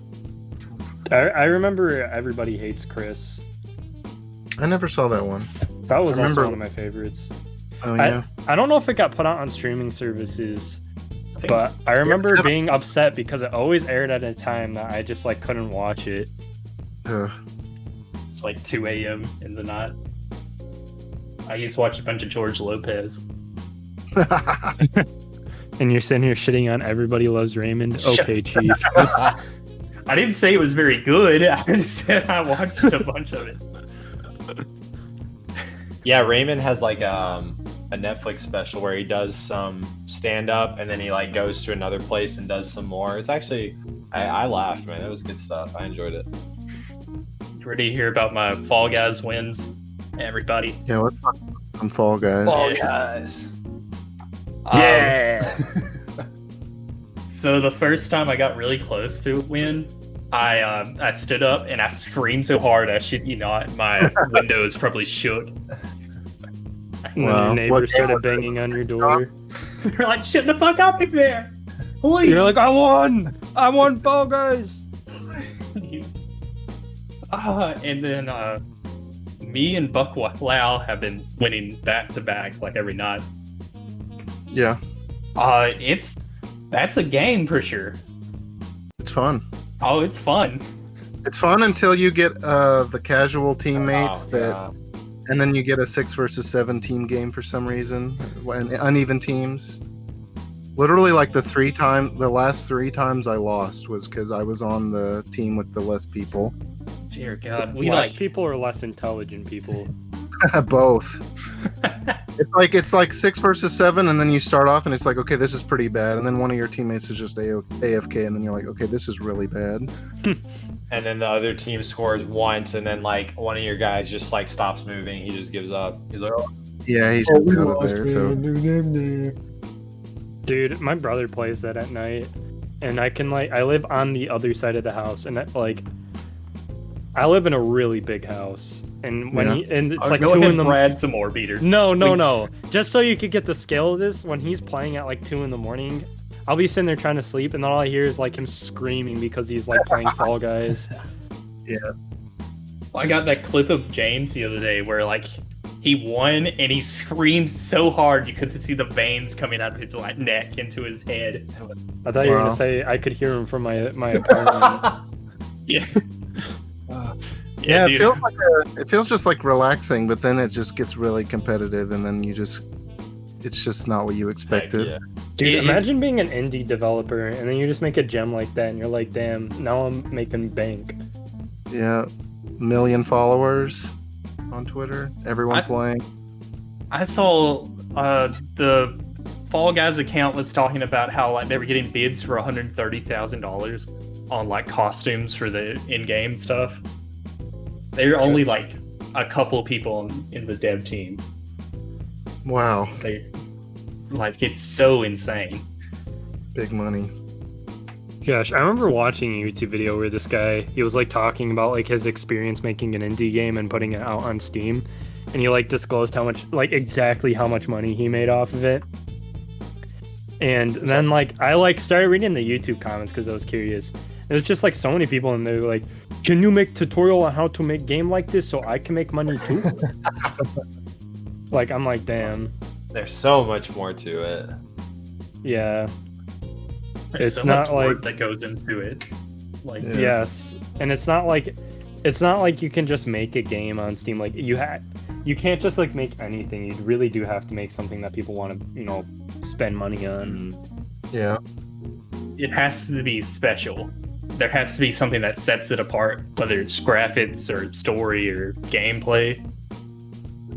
I remember Everybody Hates Chris. I never saw that one. That was I remember- also one of my favorites. Oh, yeah. I don't know if it got put out on streaming services, but I remember being upset because it always aired at a time that I just like couldn't watch it. Ugh. It's like 2 a.m. in the night. I used to watch a bunch of George Lopez. And you're sitting here shitting on Everybody Loves Raymond. Okay, Chief. I didn't say it was very good. I just said I watched a bunch of it. yeah, Raymond has like a Netflix special where he does some stand up and then he like goes to another place and does some more. It's actually, I laughed, man. It was good stuff. I enjoyed it. You ready to hear about my Fall Guys wins? Everybody. Yeah, let's talk about some Fall Guys. Fall Guys. Yeah. So the first time I got really close to win, I stood up and I screamed so hard, I shit you not, my windows probably shook. And Wow. then your What neighbor game started was it? banging on your door. They're like, shut the fuck up in there! Please! You're like, I won Fall Guys. And then me and Buck Lau have been winning back to back like every night. Yeah, That's a game for sure. it's fun. Oh, it's fun. It's fun until you get the casual teammates Oh, and then you get a 6 versus 7 team game for some reason, and uneven teams. Literally, like the last 3 times I lost was because I was on the team with the less people. Dear God, we Less like people or less intelligent people? Both. It's like 6 versus 7, and then you start off and it's like, okay, this is pretty bad, and then one of your teammates is just AFK, and then you're like, okay, this is really bad. And then the other team scores once, and then like one of your guys just like stops moving. He just gives up. He's like, oh, Yeah, he's just out of there. So Dude, my brother plays that at night, and I live on the other side of the house, and I live in a really big house, and it's like go 2 ahead in and the Brad some more, Peter. No. Just so you could get the scale of this, when he's playing at like 2 in the morning, I'll be sitting there trying to sleep, and then all I hear is like him screaming because he's like playing Fall Guys. yeah, I got that clip of James the other day where like he won and he screamed so hard you could see the veins coming out of his like neck into his head. I thought you were Wow. gonna say I could hear him from my apartment. Yeah. yeah. Dude. It feels just like relaxing, but then it just gets really competitive, and then it's just not what you expected. yeah. Dude, It- imagine being an indie developer and then you just make a gem like that and you're like, damn, now I'm making bank. Yeah, 1 million followers on Twitter. Everyone I- playing. I saw the Fall Guys account was talking about how like they were getting bids for $130,000 on like costumes for the in-game stuff. They're only like a couple people in the dev team. Wow, They like it's so insane. big money. Gosh, I remember watching a YouTube video where this guy, he was like talking about like his experience making an indie game and putting it out on Steam. And he like disclosed exactly how much money he made off of it. And then like I started reading the YouTube comments because I was curious. It was just like so many people and they were like, can you make tutorial on how to make game like this so I can make money too? Like I'm like, damn. There's so much more to it. Yeah. There's It's so not much work like- that goes into it. Like Yeah. Yes. And it's not like you can just make a game on Steam. Like you can't just like make anything. You really do have to make something that people want to, spend money on. Yeah, it has to be special. There has to be something that sets it apart, whether it's graphics or story or gameplay.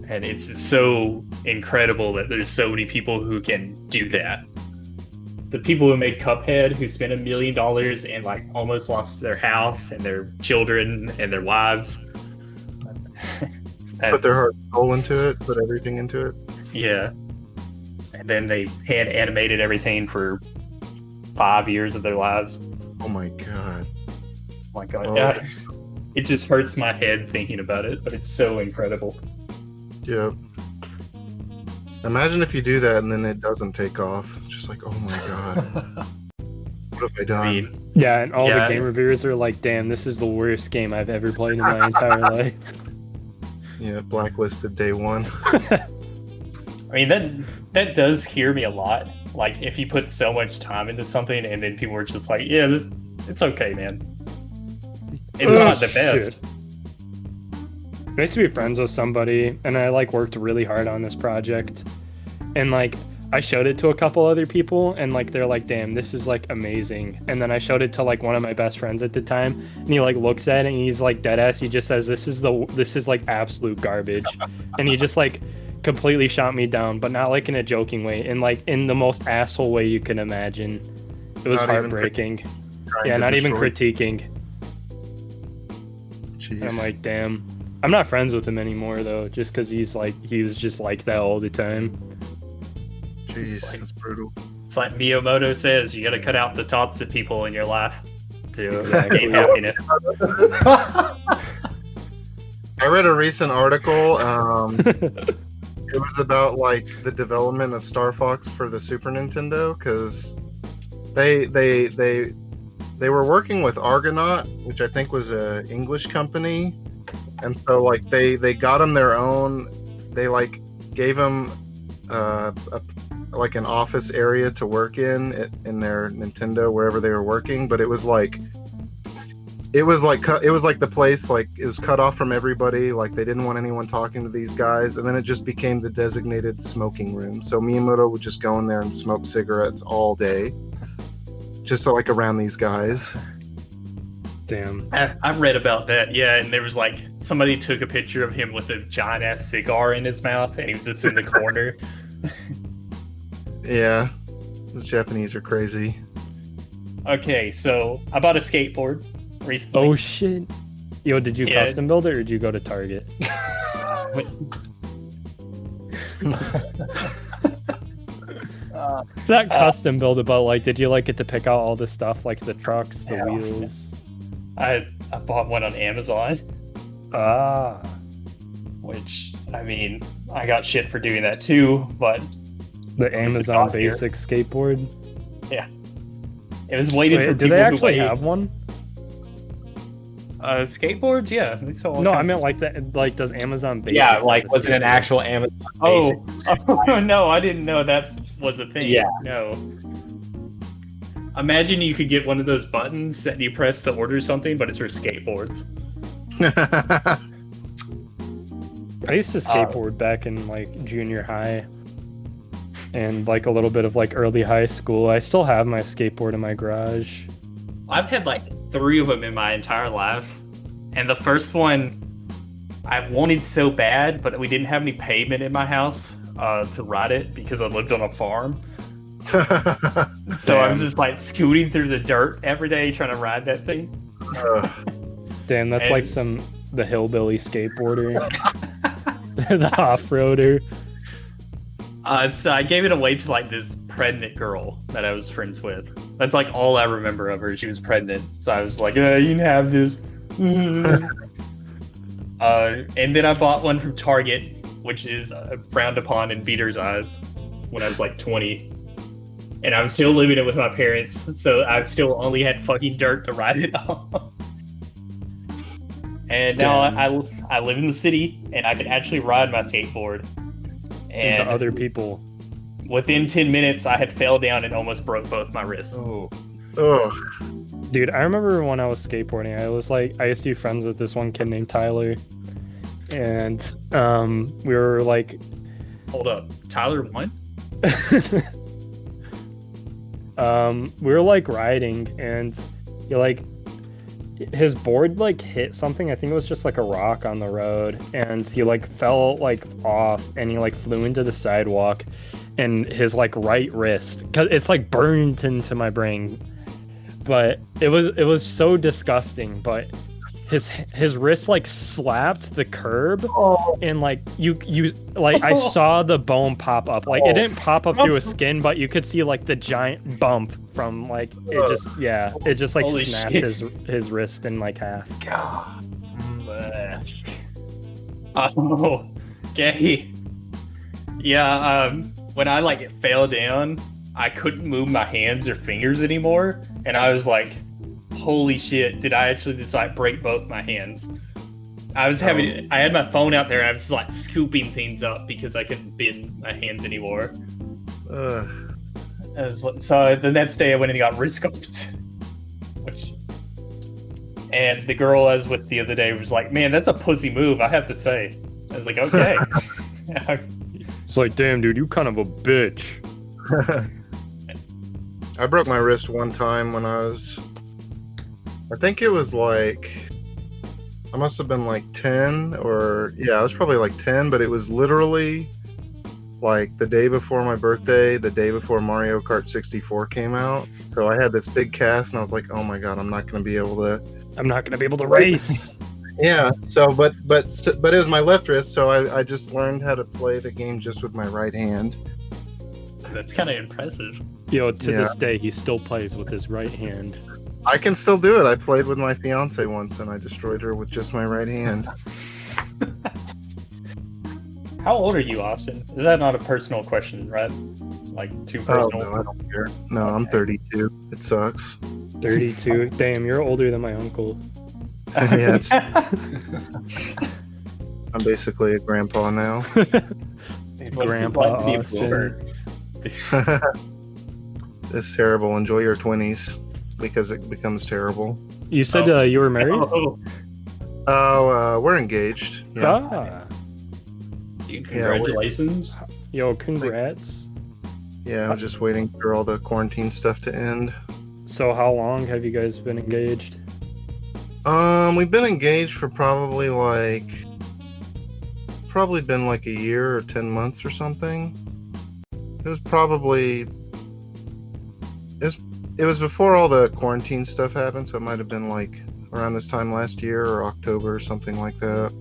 And it's so incredible that there's so many people who can do that. the people who made Cuphead, who spent $1 million and like almost lost their house and their children and their wives. Put their heart and soul into it, put everything into it. Yeah. And then they hand animated everything for 5 years of their lives. Oh my god. Oh my god. Yeah. It just hurts my head thinking about it, but it's so incredible. Yep. Imagine if you do that and then it doesn't take off. It's just like, oh my god. What have I done? Yeah, and all the game reviewers are like, damn, this is the worst game I've ever played in my entire life. Yeah, blacklisted day one. I mean, that does hear me a lot. Like, if you put so much time into something and then people are just like, yeah, it's okay, man. It's not the best. I used to be friends with somebody, and I like worked really hard on this project, and like I showed it to a couple other people, and like they're like, damn, this is like amazing. And then I showed it to like one of my best friends at the time, and he like looks at it and he's like dead ass, he just says, this is like absolute garbage. And he just like completely shot me down, but not like in a joking way, in like in the most asshole way you can imagine. It was heartbreaking. Yeah, not even critiquing. Jeez. And I'm like, damn. I'm not friends with him anymore though, just because he was just like that all the time. Jeez, that's brutal. It's like Miyamoto says, you gotta cut out the toxic people in your life to gain happiness. I read a recent article. It was about like the development of Star Fox for the Super Nintendo, because they were working with Argonaut, which I think was an English company, and so like they got them their own. They like gave them like an office area to work in their Nintendo wherever they were working, but it was like the place, like it was cut off from everybody. Like they didn't want anyone talking to these guys, and then it just became the designated smoking room. So Miyamoto would just go in there and smoke cigarettes all day, just so, like around these guys. Damn. I've read about that, yeah, and there was like somebody took a picture of him with a giant ass cigar in his mouth, and he was just in the corner. Yeah, the Japanese are crazy. Okay, so I bought a skateboard recently. Oh shit! Yo, did you custom build it or did you go to Target? That custom build, but like, did you like get to pick out all the stuff, like the trucks, the wheels? I bought one on Amazon. Which, I mean, I got shit for doing that too, but the Amazon Basic skateboard. Yeah, it was waiting for people. Do they actually have one? Skateboards, yeah. No, I meant like that. Like, does Amazon Basic? Yeah, like was it an actual Amazon Basic? Oh, no, I didn't know that was a thing. Yeah, no. Imagine you could get one of those buttons that you press to order something, but it's for skateboards. I used to skateboard back in like junior high and like a little bit of like early high school. I still have my skateboard in my garage. I've had like 3 of them in my entire life, and the first one I wanted so bad, but we didn't have any pavement in my house to ride it because I lived on a farm. So I was just like scooting through the dirt every day trying to ride that thing. Damn, that's like the hillbilly skateboarder. The off-roader. So I gave it away to like this pregnant girl that I was friends with. That's like all I remember of her. She was pregnant, so I was like, you can have this. And then I bought one from Target, which is frowned upon in Beater's eyes, when I was like 20. And I was still living it with my parents, so I still only had fucking dirt to ride it on. And now I live in the city, and I can actually ride my skateboard. And to other people. Within 10 minutes, I had fell down and almost broke both my wrists. Oh. Dude, I remember when I was skateboarding, I used to be friends with this one kid named Tyler. And we were like... Hold up. Tyler won? We were like riding, and he like... his board like hit something. I think it was just like a rock on the road, and he like fell like off, and he like flew into the sidewalk, and his like right wrist, because it's like burned into my brain. But it was so disgusting. But his wrist like slapped the curb, and like you like I saw the bone pop up. Like it didn't pop up through his skin, but you could see like the giant bump from like it just like Holy snapped shit. his wrist in like half. God. Oh, okay. Yeah, when I like fell down, I couldn't move my hands or fingers anymore, and I was like, holy shit, did I actually just like break both my hands? I had my phone out there and I was like scooping things up because I couldn't bend my hands anymore. So the next day I went and got wrist sculpted. And the girl I was with the other day was like, man, that's a pussy move, I have to say. I was like, okay. It's like, damn, dude, you kind of a bitch. I broke my wrist one time when I think it was like, I must have been like 10 or, yeah, I was probably like 10, but it was literally like the day before my birthday, the day before Mario Kart 64 came out. So I had this big cast and I was like, oh my God, I'm not going to be able to race. Yeah. So, but it was my left wrist. So I just learned how to play the game just with my right hand. That's kind of impressive. Yo, to this day, he still plays with his right hand. I can still do it. I played with my fiance once and I destroyed her with just my right hand. How old are you, Austin? Is that not a personal question, right? Like too personal? Oh, no, I don't care. No, I'm 32. It sucks. 32. Damn, you're older than my uncle. Yeah, I'm basically a grandpa now. Grandpa Austin. It's terrible. Enjoy your 20s because it becomes terrible. You said you were married? Oh, we're engaged. Yeah. Ah. Dude, congratulations. Yo, congrats. Yeah, I'm just waiting for all the quarantine stuff to end. So how long have you guys been engaged? We've been engaged for probably been like a year or 10 months or something. It was before all the quarantine stuff happened, so it might have been like around this time last year or October or something like that.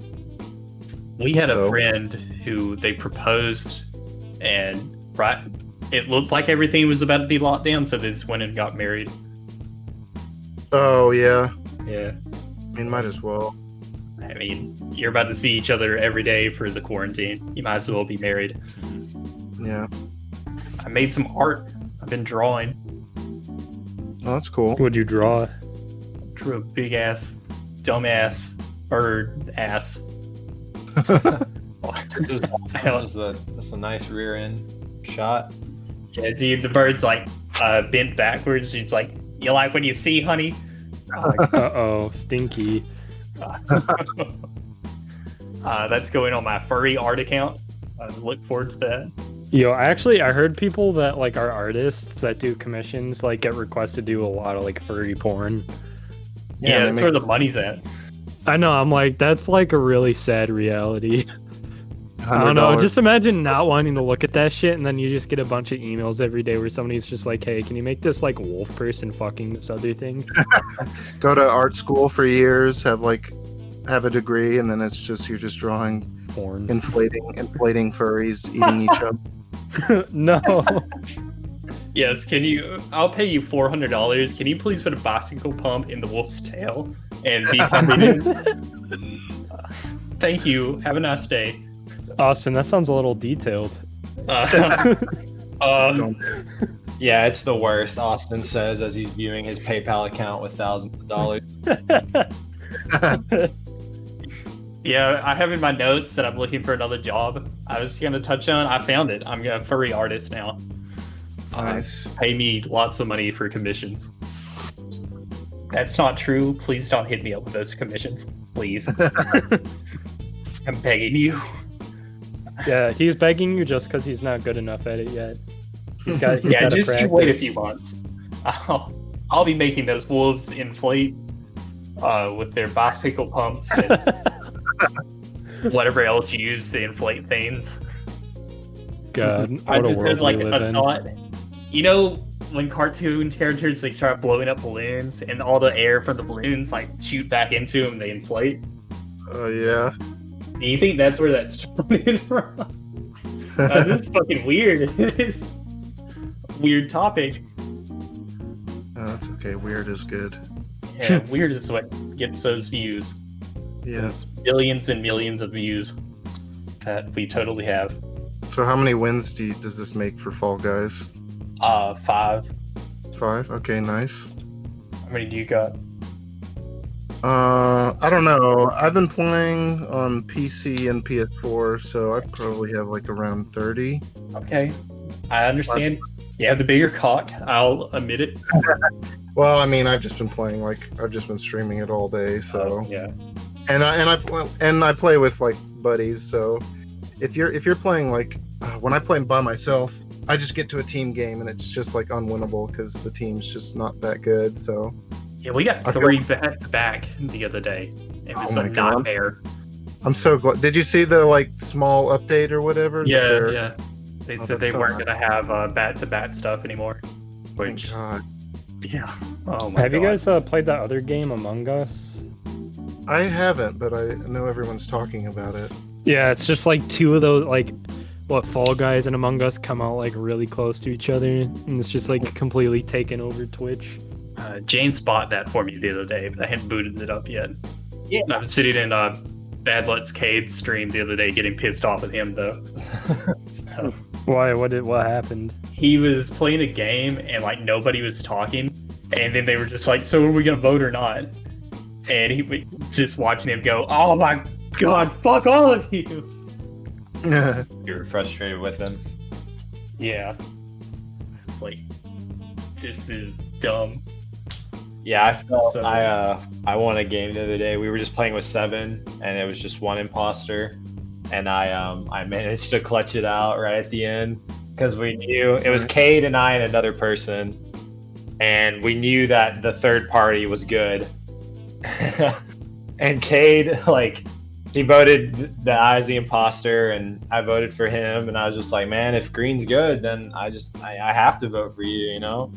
We had a friend who they proposed, and it looked like everything was about to be locked down, so they just went and got married. Oh, yeah. Yeah. I mean, might as well. I mean, you're about to see each other every day for the quarantine. You might as well be married. Yeah. I made some art. I've been drawing. Oh, that's cool. What'd you draw? Drew a big ass, dumb ass, bird ass. That's a nice rear end shot. Yeah, dude, the bird's like bent backwards. She's like, "You like what you see, honey?" Like, uh-oh, stinky. That's going on my furry art account. I look forward to that. Yo, I heard people that like are artists that do commissions like get requested to do a lot of like furry porn. Yeah, that's where the money's at. I know, I'm like, that's like a really sad reality. I don't know, just imagine not wanting to look at that shit and then you just get a bunch of emails every day where somebody's just like, hey, can you make this like wolf person fucking this other thing? Go to art school for years, have a degree, and then you're just drawing Porn. Inflating furries eating each other. No. Yes, I'll pay you $400. Can you please put a bicycle pump in the wolf's tail and be pumping it? Thank you. Have a nice day. Austin, that sounds a little detailed. Yeah, it's the worst, Austin says as he's viewing his PayPal account with thousands of dollars. Yeah, I have in my notes that I'm looking for another job. I was going to touch on, I found it. I'm a furry artist now. Nice. Pay me lots of money for commissions. That's not true. Please don't hit me up with those commissions. Please. I'm begging you. Yeah, he's begging you just because he's not good enough at it yet. He's just practice. you wait a few months. I'll be making those wolves inflate with their bicycle pumps and whatever else you use to inflate things. God, I what a just world had like we a live in. thought. You know, when cartoon characters like start blowing up balloons and all the air from the balloons like shoot back into them, they inflate. Oh yeah. Do you think that's where that started from? This is fucking weird. It is a weird topic. That's okay. Weird is good. Yeah, weird is what gets those views. Yeah. It's millions and millions of views that we totally have. So how many wins does this make for Fall Guys? 5. 5? Okay, nice. How many do you got? I don't know. I've been playing on PC and PS4, so I probably have like around 30. Okay, I understand. You have the bigger cock. I'll admit it. Well, I mean, I've just been playing I've just been streaming it all day, so yeah. And I play with like buddies, so if you're playing like when I play by myself, I just get to a team game and it's just like unwinnable because the team's just not that good. So Yeah, we got 3 back to back the other day. It was Oh my not God. fair. I'm so glad. Did you see the like small update or whatever? that Yeah, they're- yeah. They Oh, said that's they so weren't nice. gonna have bat-to-bat stuff anymore. Thank Which, God. yeah. Oh my Have you God. guys played that other game, Among Us? I haven't, but I know everyone's talking about it. Yeah, it's just like two of those, like, what, Fall Guys and Among Us come out like really close to each other, and it's just like completely taken over Twitch. James bought that for me the other day, but I hadn't booted it up yet. Yeah. And I was sitting in Bad Luck's Cade stream the other day getting pissed off at him, though. So, Why? What happened? he was playing a game, and like nobody was talking. And then they were just like, so are we going to vote or not? And he was just watching him go, oh my God, fuck all of you. You were frustrated with him. Yeah. It's like, this is dumb. Yeah, I felt So- I won a game the other day. We were just playing with 7, and it was just one imposter, and I managed to clutch it out right at the end because we knew it was Cade and I and another person, and we knew that the third party was good. And Cade, like, he voted that I was the imposter, and I voted for him, and I was just like, man, if Green's good, then I have to vote for you, you know?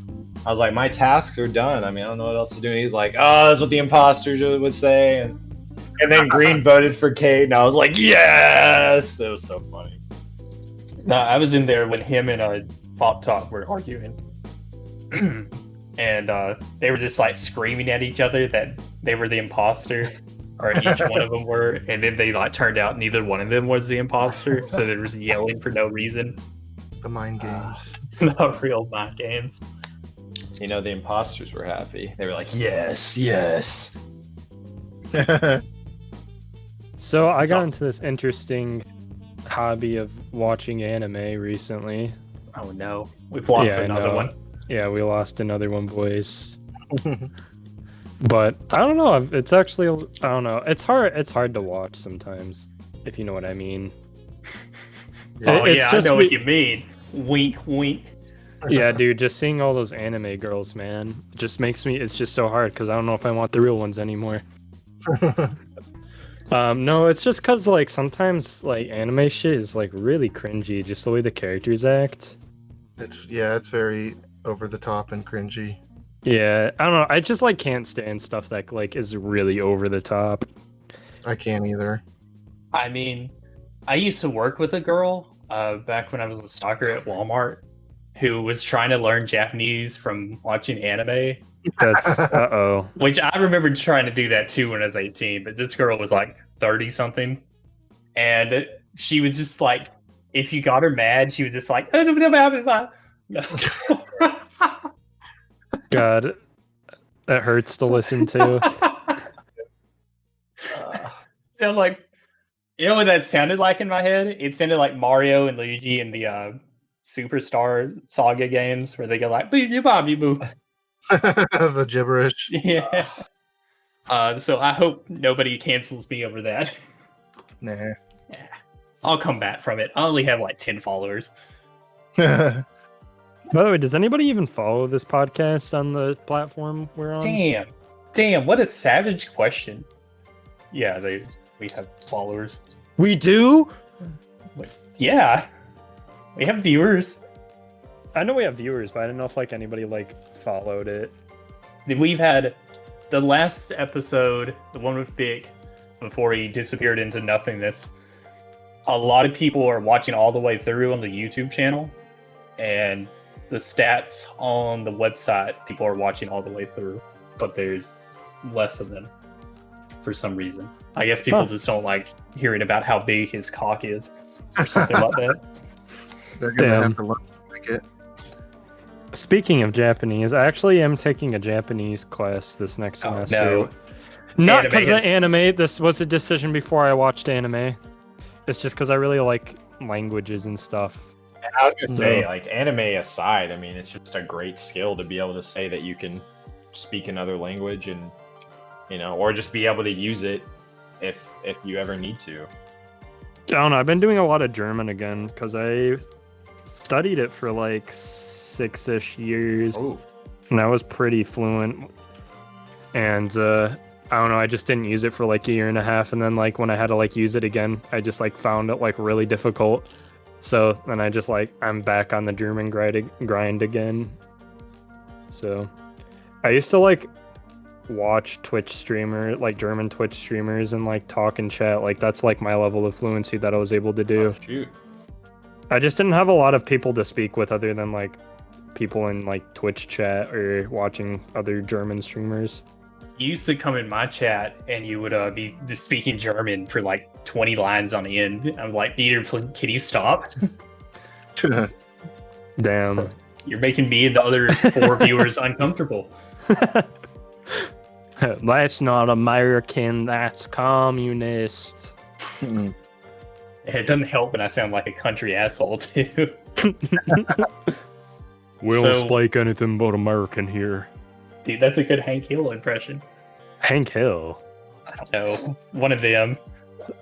I was like, my tasks are done. I mean, I don't know what else to do. And he's like, oh, that's what the imposters would say. And then Green voted for Cade, and I was like, yes! It was so funny. No, I was in there when him and Fop Talk were arguing. And they were just like screaming at each other that they were the imposter, or each one of them were. And then they like turned out neither one of them was the imposter. So they were just yelling for no reason. The mind games. Not real mind games. You know, the imposters were happy. They were like, yes, yes. So I What's got up? into this interesting hobby of watching anime recently. Oh no, we've lost Yeah, I another know. one. Yeah, we lost another one, boys. But I don't know. It's actually, I don't know. It's hard to watch sometimes, if you know what I mean. Oh It's yeah, I just know we- what you mean. Wink, wink. Yeah, dude, just seeing all those anime girls, man, just makes me. It's just so hard because I don't know if I want the real ones anymore. No, it's just because like sometimes like anime shit is like really cringy, just the way the characters act. It's very over the top and cringy. Yeah, I don't know. I just like can't stand stuff that like is really over the top. I can't either. I mean, I used to work with a girl back when I was a stalker at Walmart who was trying to learn Japanese from watching anime, That's uh-oh. which I remember trying to do that too when I was 18, but this girl was like 30 something. And she was just like, if you got her mad, she was just like, God, that hurts to listen to. Sound like, you know what that sounded like in my head? It sounded like Mario and Luigi in the Superstar Saga games where they go like, boo boo boo. The gibberish. Yeah. So I hope nobody cancels me over that. Nah. Yeah. I'll come back from it. I only have like 10 followers. By the way, does anybody even follow this podcast on the platform we're on? Damn, what a savage question. Yeah, we have followers. We do? Yeah. We have viewers. I know we have viewers, but I didn't know if like anybody like followed it. We've had the last episode, the one with Vic, before he disappeared into nothingness. A lot of people are watching all the way through on the YouTube channel, and the stats on the website, people are watching all the way through, but there's less of them for some reason. I guess people just don't like hearing about how big his cock is or something like that. They're gonna have to learn to like it. Speaking of Japanese, I actually am taking a Japanese class this next semester. No. Not because of anime. This was a decision before I watched anime. It's just because I really like languages and stuff. I was gonna say, like, anime aside, I mean, it's just a great skill to be able to say that you can speak another language, and or just be able to use it if you ever need to. I don't know. I've been doing a lot of German again because I studied it for like 6-ish years, and I was pretty fluent. And I don't know. I just didn't use it for like a year and a half, and then like when I had to like use it again, I just like found it like really difficult. So then I just like I'm back on the German grind again. So I used to like watch German Twitch streamers and like talk and chat. Like that's like my level of fluency that I was able to do. Oh, shoot. I just didn't have a lot of people to speak with other than like people in like Twitch chat or watching other German streamers. You used to come in my chat and you would be just speaking German for like 20 lines on the end. I'm like, Peter, can you stop? Damn. You're making me and the other 4 viewers uncomfortable. That's not American, that's communist. It doesn't help when I sound like a country asshole, too. We don't speak anything but American here. Dude, that's a good Hank Hill impression. Hank Hill? I don't know. One of them.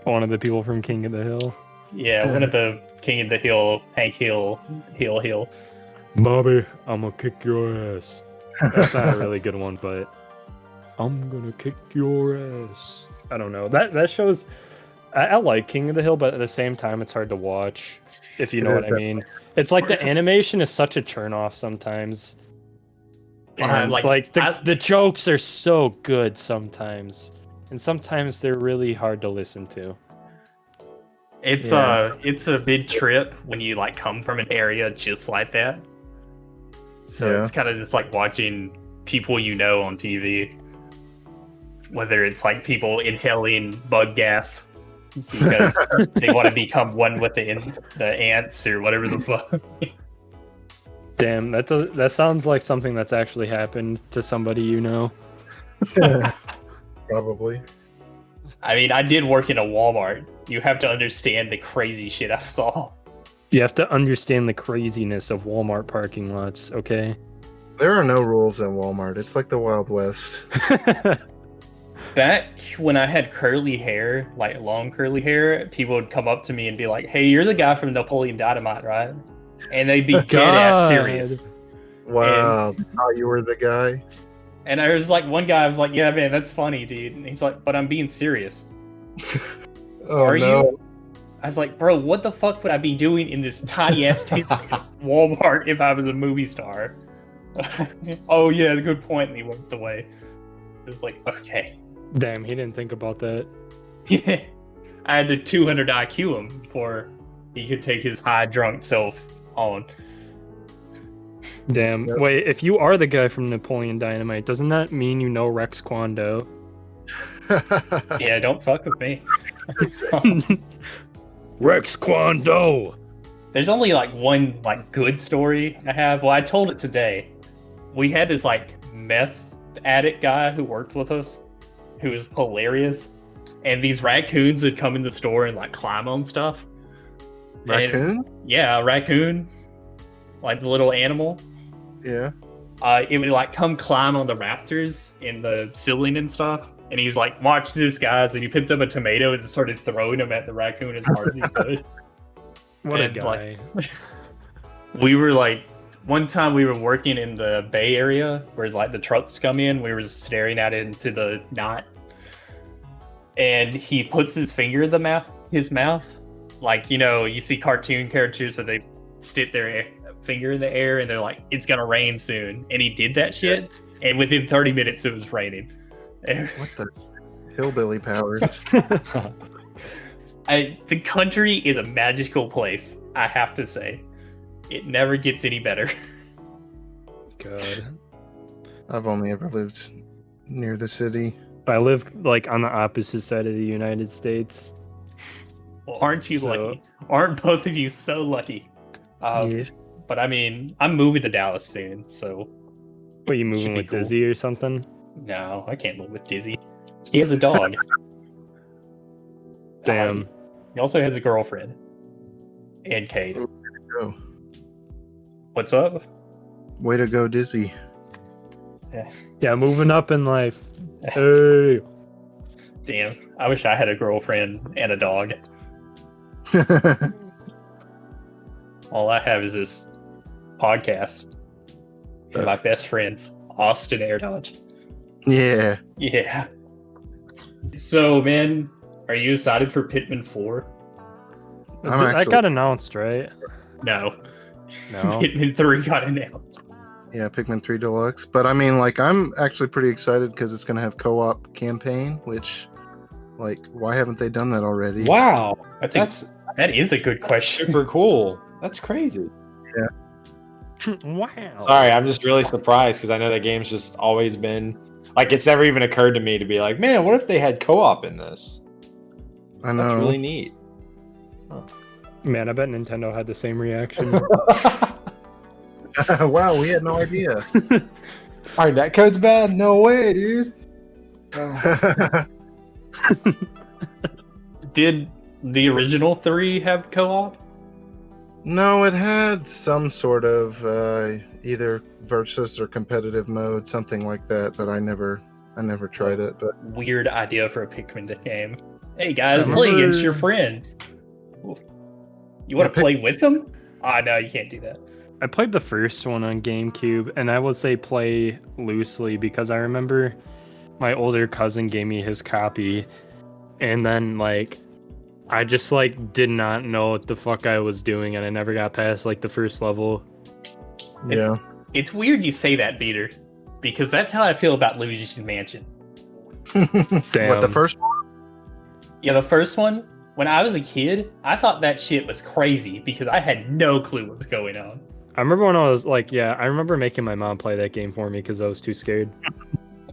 One of the people from King of the Hill? Yeah, one of the King of the Hill, Hank Hill. Bobby, I'm gonna kick your ass. That's not a really good one, but I'm gonna kick your ass. I don't know. That shows... I like King of the Hill, but at the same time, it's hard to watch, if you know what I mean. It's like the animation is such a turn-off sometimes. And the jokes are so good sometimes, and sometimes they're really hard to listen to. It's a big trip when you like come from an area just like that. So it's kind of just like watching people on TV. Whether it's like people inhaling bug gas because they want to become one with the ants or whatever the fuck. Damn, that sounds like something that's actually happened to somebody you know. Probably. I mean, I did work in a Walmart. You have to understand the crazy shit I saw. You have to understand the craziness of Walmart parking lots, okay? There are no rules in Walmart. It's like the Wild West. Back when I had curly hair, like long curly hair, people would come up to me and be like, "Hey, you're the guy from Napoleon Dynamite, right?" And they'd be dead ass serious. Wow, you were the guy. And I was like, one guy, I was like, "Yeah, man, that's funny, dude." And he's like, "But I'm being serious." Are you? I was like, "Bro, what the fuck would I be doing in this tiny ass Walmart if I was a movie star?" Oh yeah, good point. And he walked away. It was like, okay. Damn, he didn't think about that. Yeah, I had the 200 IQ him before he could take his high drunk self on. Damn. Yep. Wait, if you are the guy from Napoleon Dynamite, doesn't that mean you know Rex Kwon Do? Yeah, don't fuck with me. Rex Kwon Do! There's only like one like good story I have. Well, I told it today. We had this like meth addict guy who worked with us, who was hilarious. And these raccoons would come in the store and like climb on stuff. Raccoon? Yeah, a raccoon. Like the little animal. Yeah. It would like come climb on the raptors in the ceiling and stuff. And he was like, "Watch this, guys." And he picked up a tomato and started throwing them at the raccoon as hard as he could. What a guy. Like, we were like, one time we were working in the Bay Area where like the trucks come in. We were staring at it into the night. And he puts his finger in his mouth. Like, you know, you see cartoon characters that they stick their finger in the air and they're like, it's gonna rain soon. And he did that shit, and within 30 minutes it was raining. What the hillbilly powers? The country is a magical place, I have to say. It never gets any better. God. I've only ever lived near the city. I live like on the opposite side of the United States. Well, aren't you lucky? Aren't both of you so lucky? Yes. But I mean, I'm moving to Dallas soon, so. What, you moving with cool. Dizzy or something? No, I can't live with Dizzy. He has a dog. Damn. He also has a girlfriend. And Kate. Go. What's up? Way to go, Dizzy. Yeah, moving up in life. Hey. Damn, I wish I had a girlfriend and a dog. All I have is this podcast. And my best friends, AwestinAirDodge. Yeah. Yeah. So, man, are you excited for Pikmin 4? That got announced, right? No. No. Pikmin 3 got announced. Yeah, Pikmin 3 Deluxe. But I mean, like, I'm actually pretty excited because it's going to have co-op campaign, which, like, why haven't they done that already? Wow. That is a good question. Super cool. That's crazy. Wow. Sorry, I'm just really surprised because I know that game's just always been like, it's never even occurred to me to be like, man, what if they had co-op in this? I know. That's really neat. Man, I bet Nintendo had the same reaction. Wow, we had no idea. Alright, that code's bad? No way, dude. Did the original 3 have co-op? No, it had some sort of either versus or competitive mode, something like that, but I never tried it. But Weird idea for a Pikmin game. Hey guys, play against your friend. You want to play with them? No, you can't do that. I played the first one on GameCube, and I would say play loosely because I remember my older cousin gave me his copy, and then like I just like did not know what the fuck I was doing, and I never got past like the first level. yeah, It's weird you say that, Beater, because that's how I feel about Luigi's Mansion. Damn. What, the first one? Yeah, the first one, when I was a kid, I thought that shit was crazy because I had no clue what was going on. I remember when I was like, I remember making my mom play that game for me because I was too scared.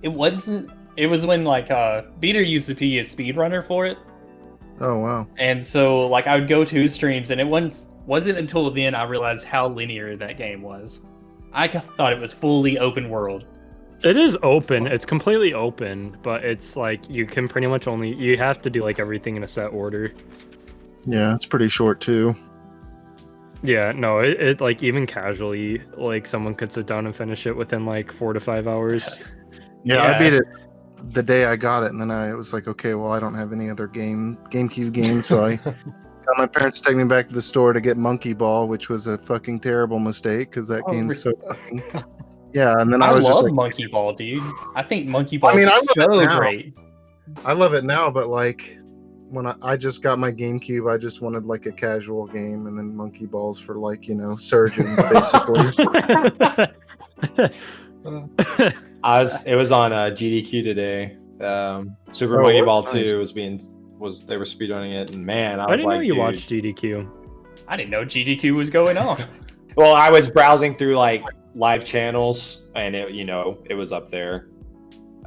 It was when like Beater used to be a speedrunner for it. Oh wow. And so like I would go to his streams, and it wasn't until then I realized how linear that game was. I thought it was fully open world. It is open. It's completely open, but it's like you can pretty much you have to do like everything in a set order. Yeah, it's pretty short too. Yeah, no, it like even casually, like someone could sit down and finish it within like 4 to 5 hours. Yeah, I beat it the day I got it, and then I was like, okay, well, I don't have any other GameCube game, so I got my parents to take me back to the store to get Monkey Ball, which was a fucking terrible mistake because that game's so fucking... Yeah, and then I was love just like, Monkey Ball, dude. I think Monkey Ball I love is so it now. great. I love it now, but like when I just got my GameCube, I just wanted like a casual game, and then Monkey Balls for like, you know, surgeons basically. It was on GDQ today. Super Monkey Ball 2 they were speedrunning it, and man, I didn't know you watched GDQ. I didn't know GDQ was going on. Well, I was browsing through like live channels, and it was up there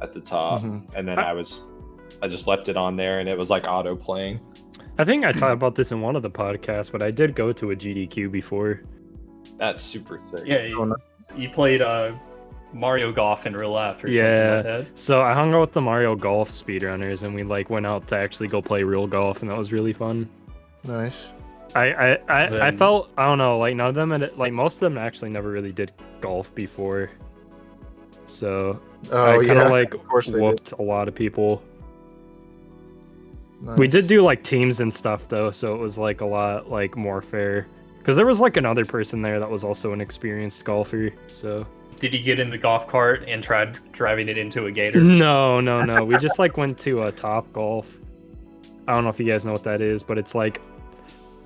at the top, and then I just left it on there, and it was like auto playing. I think I talked about this in one of the podcasts, but I did go to a GDQ before. That's super sick. Yeah, you played Mario Golf in real life or something like that. So I hung out with the Mario Golf speedrunners, and we like went out to actually go play real golf, and that was really fun. Nice. I felt, I don't know, like none of them like most of them actually never really did golf before, so I kind of like whooped a lot of people. Nice. We did do like teams and stuff though, so it was like a lot like more fair because there was like another person there that was also an experienced golfer. So did you get in the golf cart and tried driving it into a gator? No. We just like went to a Top Golf. I don't know if you guys know what that is, but it's like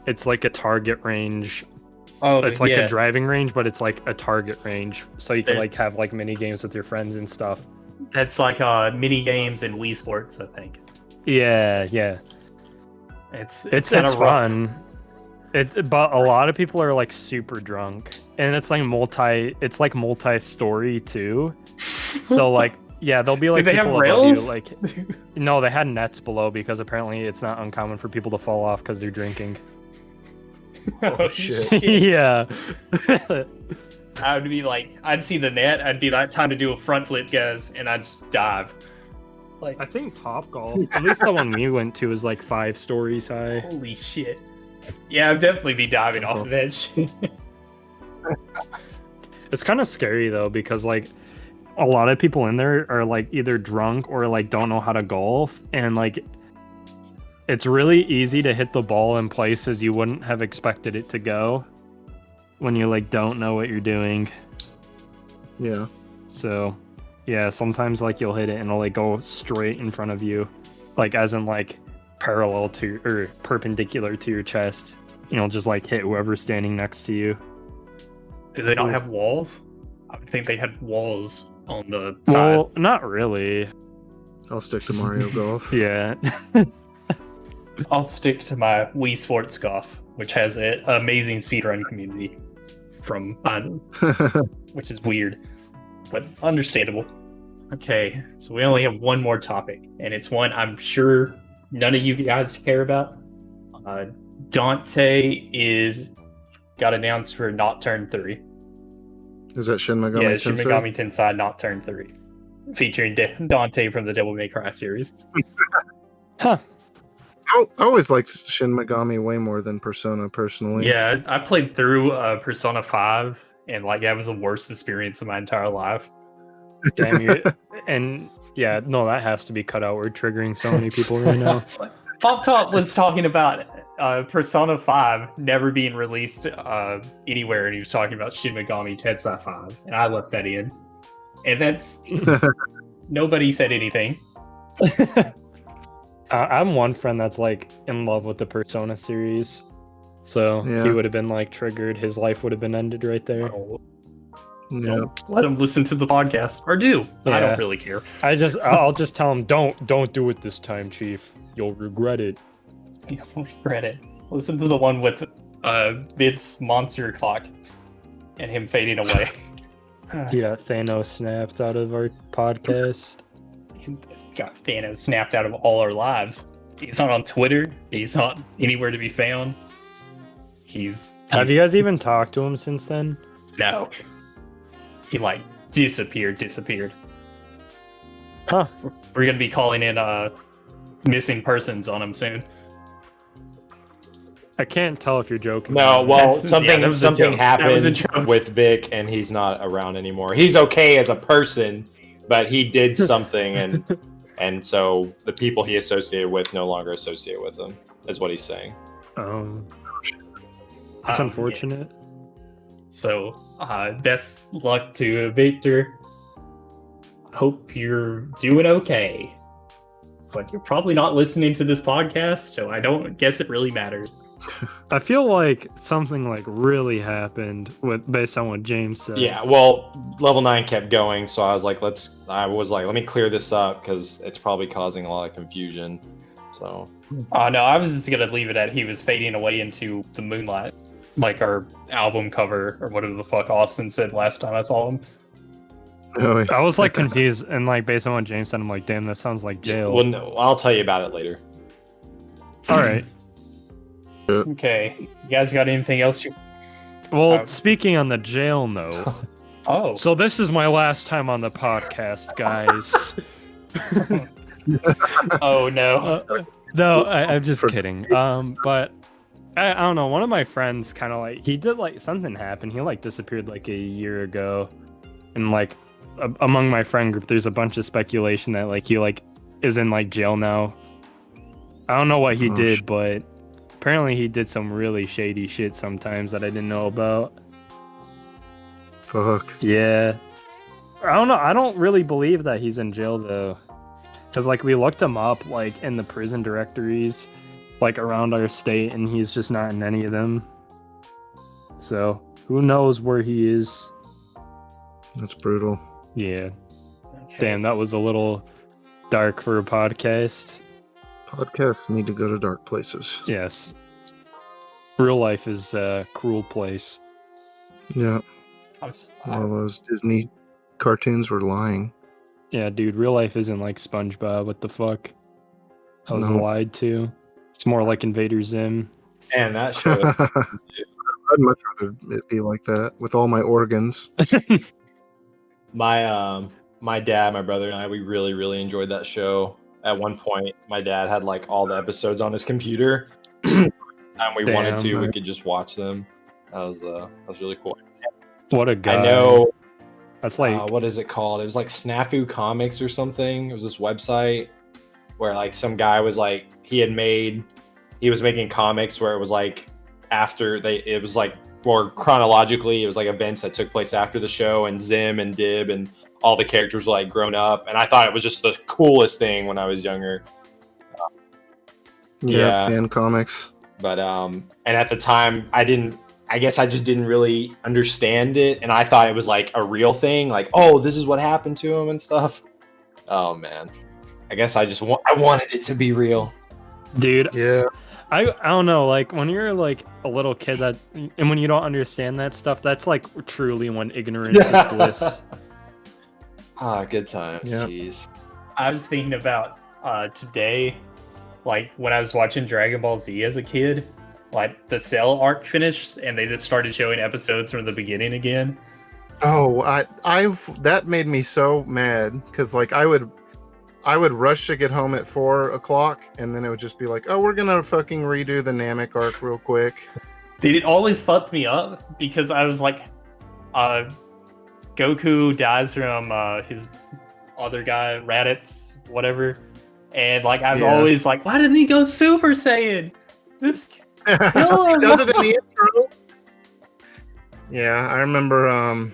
a target range Oh, It's like yeah. a driving range, but it's like a target range, so you can There- like have like mini games with your friends and stuff. That's like mini games and Wii Sports, I think. Yeah. It's It's kinda rough. fun. But a lot of people are like super drunk, and it's like multi-story too. So like, yeah, they'll be like Did they have people above rails? you. Like, no, they had nets below because apparently it's not uncommon for people to fall off because they're drinking. Oh, shit. Yeah. I would be like, I'd see the net, I'd be like, time to do a front flip, guys, and I'd just dive. Like, I think Top Golf, at least the one we went to, is like 5 stories high. holy shit. Yeah, I'd definitely be diving off of that shit. It's kind of scary though, because like a lot of people in there are like either drunk or like don't know how to golf, and like it's really easy to hit the ball in places you wouldn't have expected it to go when you like don't know what you're doing. Yeah. So yeah, sometimes like you'll hit it and it'll like go straight in front of you, like as in like parallel to or perpendicular to your chest. You know, just like hit whoever's standing next to you. Do they not have walls? I would think they had walls on the side. Well, not really. I'll stick to Mario Golf. Yeah. I'll stick to my Wii Sports Golf, which has an amazing speedrun community from which is weird, but understandable. Okay, so we only have one more topic, and it's one I'm sure none of you guys care about. Dante got announced for Nocturne 3. Is that Shin Megami Yeah, Shin Tensei? Megami Tensei Nocturne 3, featuring Dante from the Devil May Cry series. Huh. I always liked Shin Megami way more than Persona, personally. Yeah, I played through Persona 5, and like that was the worst experience of my entire life. Damn you. And yeah, no, that has to be cut out. We're triggering so many people right now. Pop Top was talking about Persona 5 never being released anywhere, and he was talking about Shin Megami Tensei 5, and I left that in. And that's nobody said anything. I'm one friend that's like in love with the Persona series, so Yeah. he would have been like triggered. His life would have been ended right there. Yeah. Let him listen to the podcast, or do. I Yeah. don't really care. I'll just tell him don't do it this time, Chief. You'll regret it. Regret it. Listen to the one with Vince Monster Clock and him fading away. He got Thanos snapped out of our podcast. Got Thanos snapped out of all our lives. He's not on Twitter. He's not anywhere to be found. Have you guys even talked to him since then? No. He like disappeared. Huh. We're gonna be calling in missing persons on him soon. I can't tell if you're joking. No, well, That's- yeah, that was a something joke. That was a happened joke. with Vic, and he's not around anymore. He's okay as a person, but he did something, and so the people he associated with no longer associate with him, is what he's saying. That's Um, unfortunate. So, best luck to Victor. Hope you're doing okay. But you're probably not listening to this podcast, so I don't guess it really matters. I feel like something like really happened based on what James said. Yeah, well, level 9 kept going, so I was like, let me clear this up because it's probably causing a lot of confusion. So No, I was just gonna leave it at he was fading away into the moonlight, like our album cover or whatever the fuck Austin said last time I saw him. Oh, I was like confused, and like based on what James said, I'm like, damn, that sounds like jail. well, no, I'll tell you about it later. All right. Okay, you guys got anything else? Well, speaking on the jail note, Oh, so this is my last time on the podcast, guys. oh no. No, I'm just kidding. But I don't know. One of my friends kind of like he did like something happened. He like disappeared like a year ago, and like among my friend group, there's a bunch of speculation that like he like is in like jail now. I don't know what he did, but apparently he did some really shady shit sometimes that I didn't know about. fuck. Yeah. I don't know. I don't really believe that he's in jail though. Cause like we looked him up like in the prison directories like around our state and he's just not in any of them. So who knows where he is? That's brutal. Yeah. Okay. Damn, that was a little dark for a podcast. Podcasts need to go to dark places. Yes. Real life is a cruel place. Yeah. I was, All those Disney cartoons were lying. Yeah, dude, real life isn't like SpongeBob. What the fuck? I was No. lied to. It's more like Invader Zim. And that show. I'd much rather it be like that with all my organs. My dad, my brother, and I, we really enjoyed that show. At one point, my dad had like all the episodes on his computer. Time we wanted to, we could just watch them. That was really cool. What a guy. I know. That's like What is it called? It was like Snafu Comics or something. It was this website where like some guy was like he was making comics where it was like it was like more chronologically, it was like events that took place after the show, and Zim and Dib and all the characters were like grown up, and I thought it was just the coolest thing when I was younger. Yeah, fan comics. But and at the time I guess I just didn't really understand it, and I thought it was like a real thing, like, oh, this is what happened to him and stuff. Oh man, I guess I wanted it to be real, dude. Yeah. I don't know, like when you're like a little kid and when you don't understand that stuff, that's like truly when ignorance is bliss. Good times. Yep. Jeez. I was thinking about today, like when I was watching Dragon Ball Z as a kid, like the Cell arc finished and they just started showing episodes from the beginning again. Oh, that made me so mad because like I would rush to get home at 4 o'clock, and then it would just be like, oh, we're gonna fucking redo the Namek arc real quick. Dude, it always fucked me up because I was like, Goku dies from his other guy, Raditz, whatever, and like I was always like, why didn't he go Super Saiyan? This kill him. He does it in the intro. Yeah, I remember.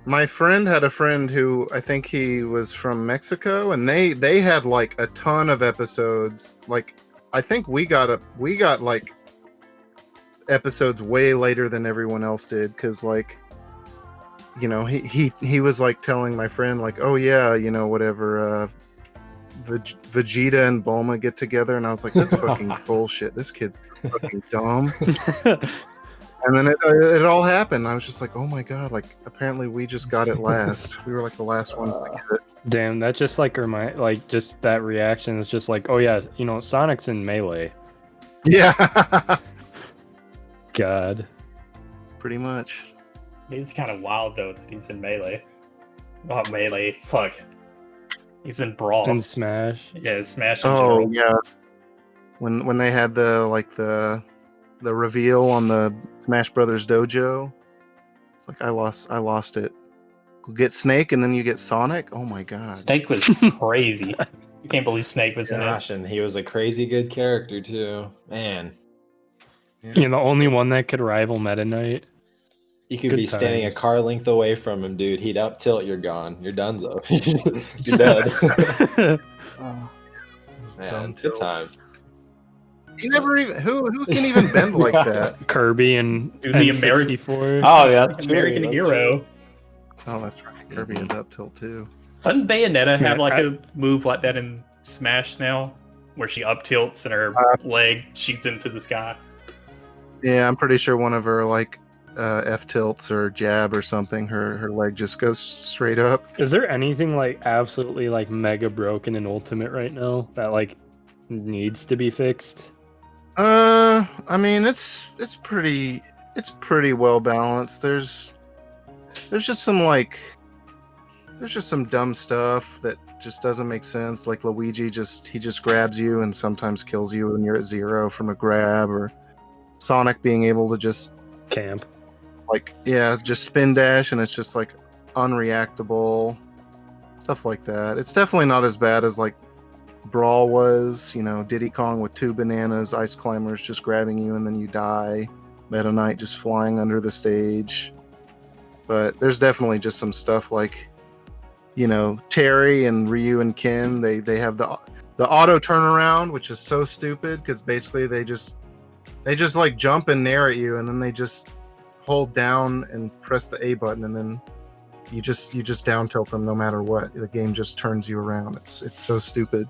My friend had a friend who I think he was from Mexico, and they had like a ton of episodes. Like I think we got like episodes way later than everyone else did, because like, you know, he was like telling my friend like, oh yeah, you know, whatever, Vegeta and Bulma get together, and I was like, that's fucking bullshit. This kid's fucking dumb. And then it all happened. I was just like, oh my god, like apparently we just got it last. We were like the last ones to get it. Damn, that just like just that reaction is just like, oh yeah, you know, Sonic's in Melee. Yeah. God. Pretty much. It's kind of wild though that he's in Melee. Not Melee, fuck. He's in Brawl. And Smash. Yeah, Smash in Oh general. yeah. When they had the reveal on the Smash Brothers dojo, it's like I lost it. Go get Snake and then you get Sonic. Oh my god. Snake was crazy. I can't believe Snake was in it. Gosh, and he was a crazy good character too. Man, You know, the only one that could rival Meta Knight. you could Good be standing a times. car length away from him, dude. He'd up tilt, you're gone. You're donezo. You're dead. Man, Dumb good tilts. time. He never even who can even bend like that? Kirby and Dude, the American- N64. Oh yeah, that's true. American That's Hero. Oh, that's right. Kirby had up tilt too. Doesn't Bayonetta have Yeah, like a move like that in Smash now? Where she up tilts and her leg shoots into the sky? Yeah, I'm pretty sure one of her like F tilts or jab or something, her leg just goes straight up. Is there anything like absolutely like mega broken in Ultimate right now that like needs to be fixed? I mean it's pretty well balanced. There's just some dumb stuff that just doesn't make sense. Like Luigi he just grabs you and sometimes kills you when you're at 0 from a grab, or Sonic being able to just Camp. just spin dash and it's just like unreactable, stuff like that. It's definitely not as bad as like Brawl was, you know, Diddy Kong with 2 bananas, ice climbers just grabbing you and then you die, Meta Knight just flying under the stage. But there's definitely just some stuff like, you know, Terry and Ryu and Ken, they have the auto turnaround, which is so stupid because basically they They just like jump and nair at you, and then they just hold down and press the A button, and then you just down tilt them no matter what. The game just turns you around. It's so stupid.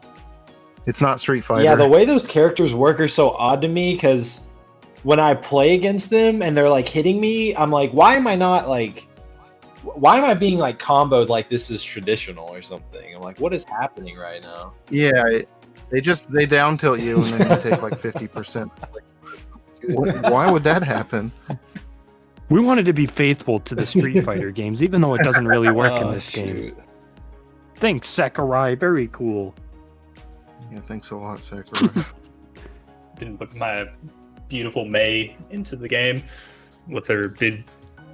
It's not Street Fighter. Yeah, the way those characters work are so odd to me because when I play against them and they're like hitting me, I'm like, why am I being like comboed like this is traditional or something? I'm like, what is happening right now? Yeah, they down tilt you and then you take like 50%. Why would that happen? We wanted to be faithful to the Street Fighter games, even though it doesn't really work in this shoot. game. Thanks, Sakurai. Very cool. Yeah, thanks a lot, Sakurai. Didn't put my beautiful May into the game with her big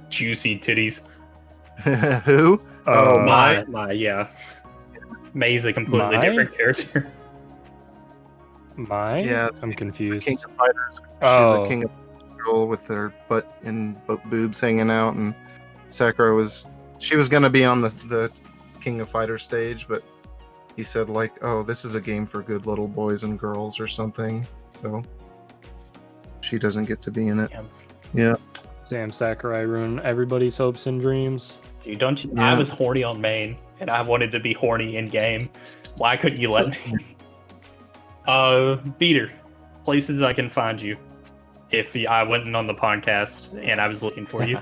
juicy titties. Who? Oh, my, yeah. May's a completely different character. Yeah, I'm confused. King of Fighters. She's the king of girl with her butt and boobs hanging out, and Sakura was gonna be on the King of Fighters stage, but he said like, "Oh, this is a game for good little boys and girls" or something. So she doesn't get to be in it. Yeah. Damn, Sakurai ruined everybody's hopes and dreams. Dude, don't you? Yeah. I was horny on main, and I wanted to be horny in game. Why couldn't you let me? Beater, places I can find you if I went on the podcast and I was looking for you.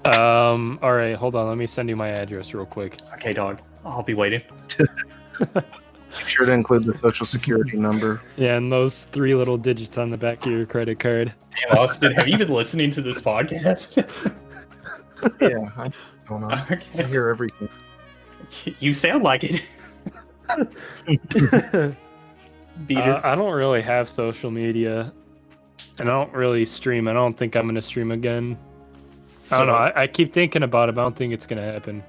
All right, hold on. Let me send you my address real quick. Okay, dog. I'll be waiting. Make sure to include the social security number. Yeah, and those 3 little digits on the back of your credit card. Damn, Austin, have you been listening to this podcast? Yeah, I don't know. Okay. I hear everything. You sound like it. Beater. I don't really have social media, and I don't really stream. I don't think I'm going to stream again. I don't know. I keep thinking about it, but I don't think it's going to happen.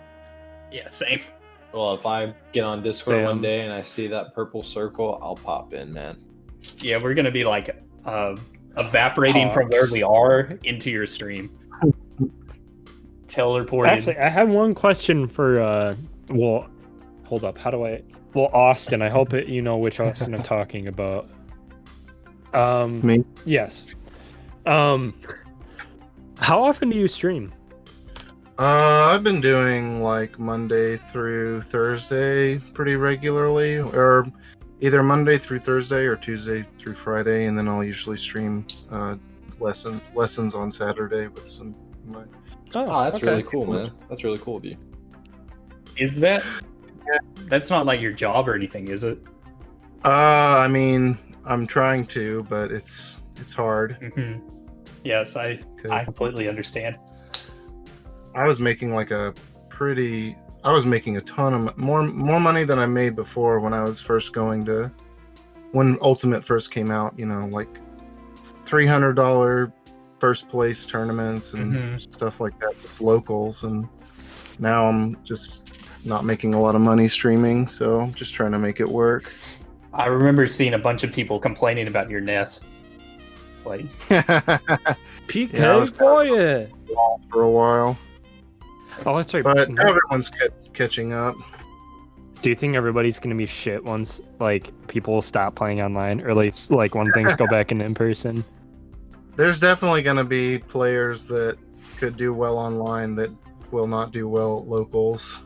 Yeah, same. Well, if I get on Discord one day and I see that purple circle, I'll pop in, man. Yeah, we're going to be like evaporating from where we are into your stream. Teleported. Actually, I have one question for, well, hold up. How do I... Well, Austin, I hope you know which Austin I'm talking about. Me? Yes. How often do you stream? I've been doing like Monday through Thursday pretty regularly, or either Monday through Thursday or Tuesday through Friday, and then I'll usually stream lessons on Saturday with some. Oh, that's really cool, man. That's really cool of you. Is that? Yeah. That's not like your job or anything, is it? I mean, I'm trying to, but it's hard. Mm-hmm. Yes, I completely understand. I was making like I was making a ton of more money than I made before when I was first when Ultimate first came out, you know, like $300 first place tournaments and stuff like that, just locals. And now I'm just not making a lot of money streaming, so I'm just trying to make it work. I remember seeing a bunch of people complaining about your nest. It's like PK boy for a while. Oh, that's right. But everyone's catching up. Do you think everybody's gonna be shit once like people stop playing online, or like when things go back in person? There's definitely gonna be players that could do well online that will not do well at locals.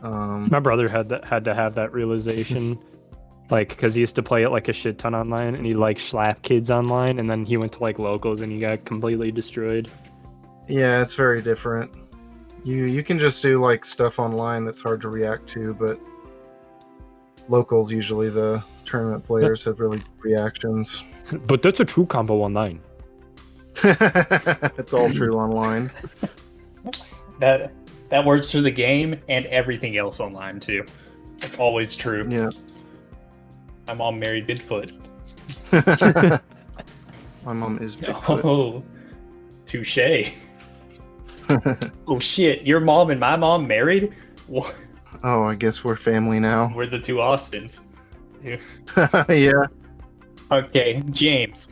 My brother had to have that realization, like, because he used to play it like a shit ton online, and he like slap kids online, and then he went to like locals and he got completely destroyed. Yeah, it's very different. You can just do like stuff online that's hard to react to, but locals, usually the tournament players have really good reactions. But that's a true combo online. It's all true online. That works for the game and everything else online too. It's always true. Yeah. My mom married Bigfoot. My mom is Bigfoot. Oh, touche. Oh shit! Your mom and my mom married? What? Oh, I guess we're family now. We're the two Austins. Yeah. Okay, James,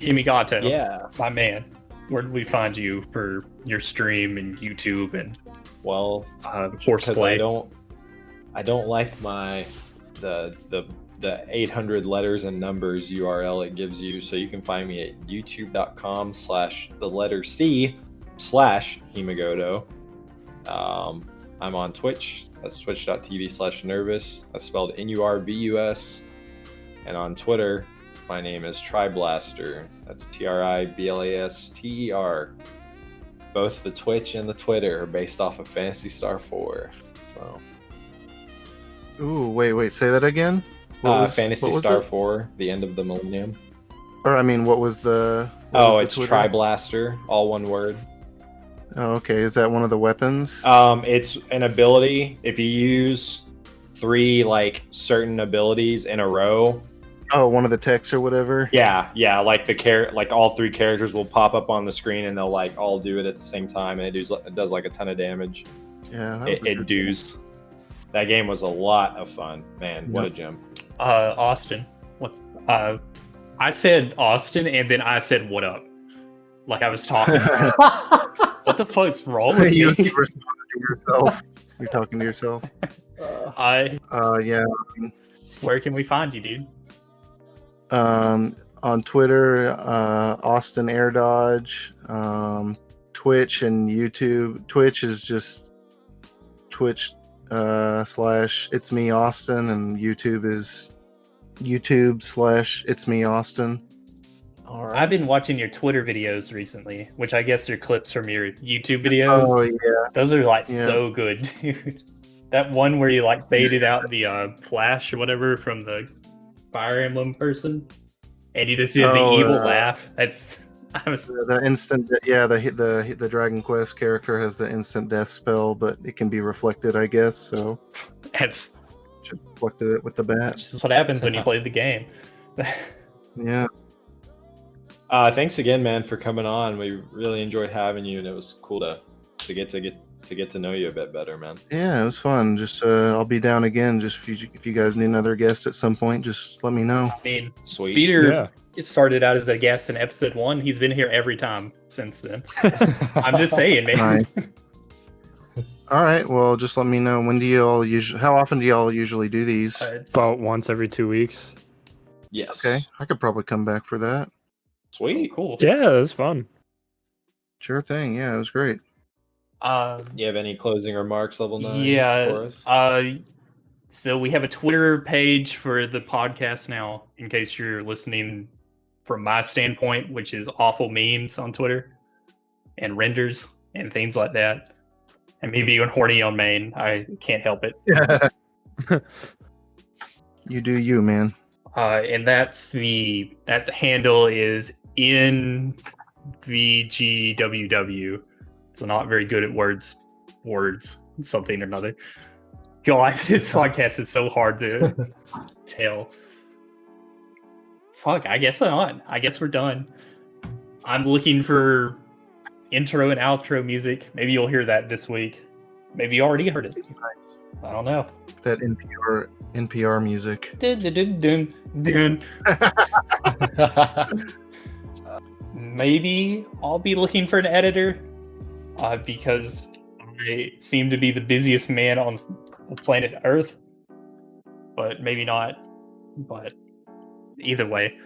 Himegoto. Yeah, my man. Where did we find you for your stream and YouTube and horseplay? I don't like the the 800 letters and numbers URL it gives you. So you can find me at youtube.com/Himegoto. I'm on Twitch. That's twitch.tv/nervous. That's spelled NURVUS. And on Twitter, my name is Triblaster. That's TRIBLASTER. Both the Twitch and the Twitter are based off of Phantasy Star 4. So. Ooh, wait, say that again? Phantasy Star 4, the end of the millennium. Or, I mean, what was the... It's Triblaster, all one word. Oh, okay. Is that one of the weapons? It's an ability. If you use 3, like, certain abilities in a row... Oh, one of the techs or whatever? Yeah, like like all 3 characters will pop up on the screen and they'll, like, all do it at the same time, and it does like, a ton of damage. Yeah, it does. That game was a lot of fun. Man, what a gem. Austin. I said Austin, and then I said, what up? Like I was talking. What the fuck's wrong with you? you? You responded to yourself. You're talking to yourself. Yeah. Where can we find you, dude? On Twitter, AwestinAirDodge, Twitch and YouTube. Twitch is just Twitch / It's Me Austin, and YouTube is YouTube / It's Me Austin. All right. I've been watching your Twitter videos recently, which I guess are clips from your YouTube videos. Oh yeah, those are so good, dude. That one where you like faded out the flash or whatever from the Fire Emblem person, and you just did the evil laugh. The instant. Yeah, the Dragon Quest character has the instant death spell, but it can be reflected, I guess. So should reflected it with the bat. This is what happens when you play the game. Yeah. Thanks again, man, for coming on. We really enjoyed having you, and it was cool to get to know you a bit better, man. Yeah, it was fun. Just I'll be down again. Just if you guys need another guest at some point, just let me know. I mean, sweet. Peter started out as a guest in episode 1. He's been here every time since then. I'm just saying, man. Nice. All right. Well, just let me know. How often do y'all usually do these? About once every 2 weeks. Yes. Okay, I could probably come back for that. Sweet. Cool. Yeah, it was fun. Sure thing. Yeah, it was great. You have any closing remarks, Level 9? Yeah. So we have a Twitter page for the podcast now, in case you're listening from my standpoint, which is awful memes on Twitter and renders and things like that. And me being horny on main, I can't help it. You do you, man. And that handle is NVGWW. So not very good at words, something or another. God, this podcast is so hard to tell. Fuck, I guess not. I guess we're done. I'm looking for intro and outro music. Maybe you'll hear that this week. Maybe you already heard it. I don't know. That NPR music. Dun, dun, dun, dun, dun. Maybe I'll be looking for an editor because I seem to be the busiest man on planet Earth, but maybe not. But either way,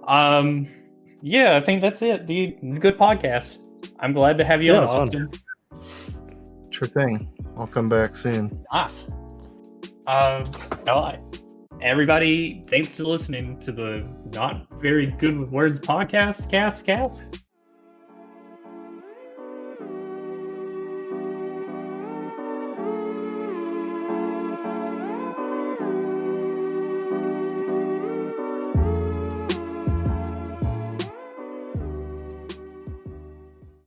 yeah, I think that's it, dude. Good podcast. I'm glad to have you on, Austin. Sure thing. I'll come back soon. Nice. Everybody, thanks for listening to the Not Very Good with Words podcast.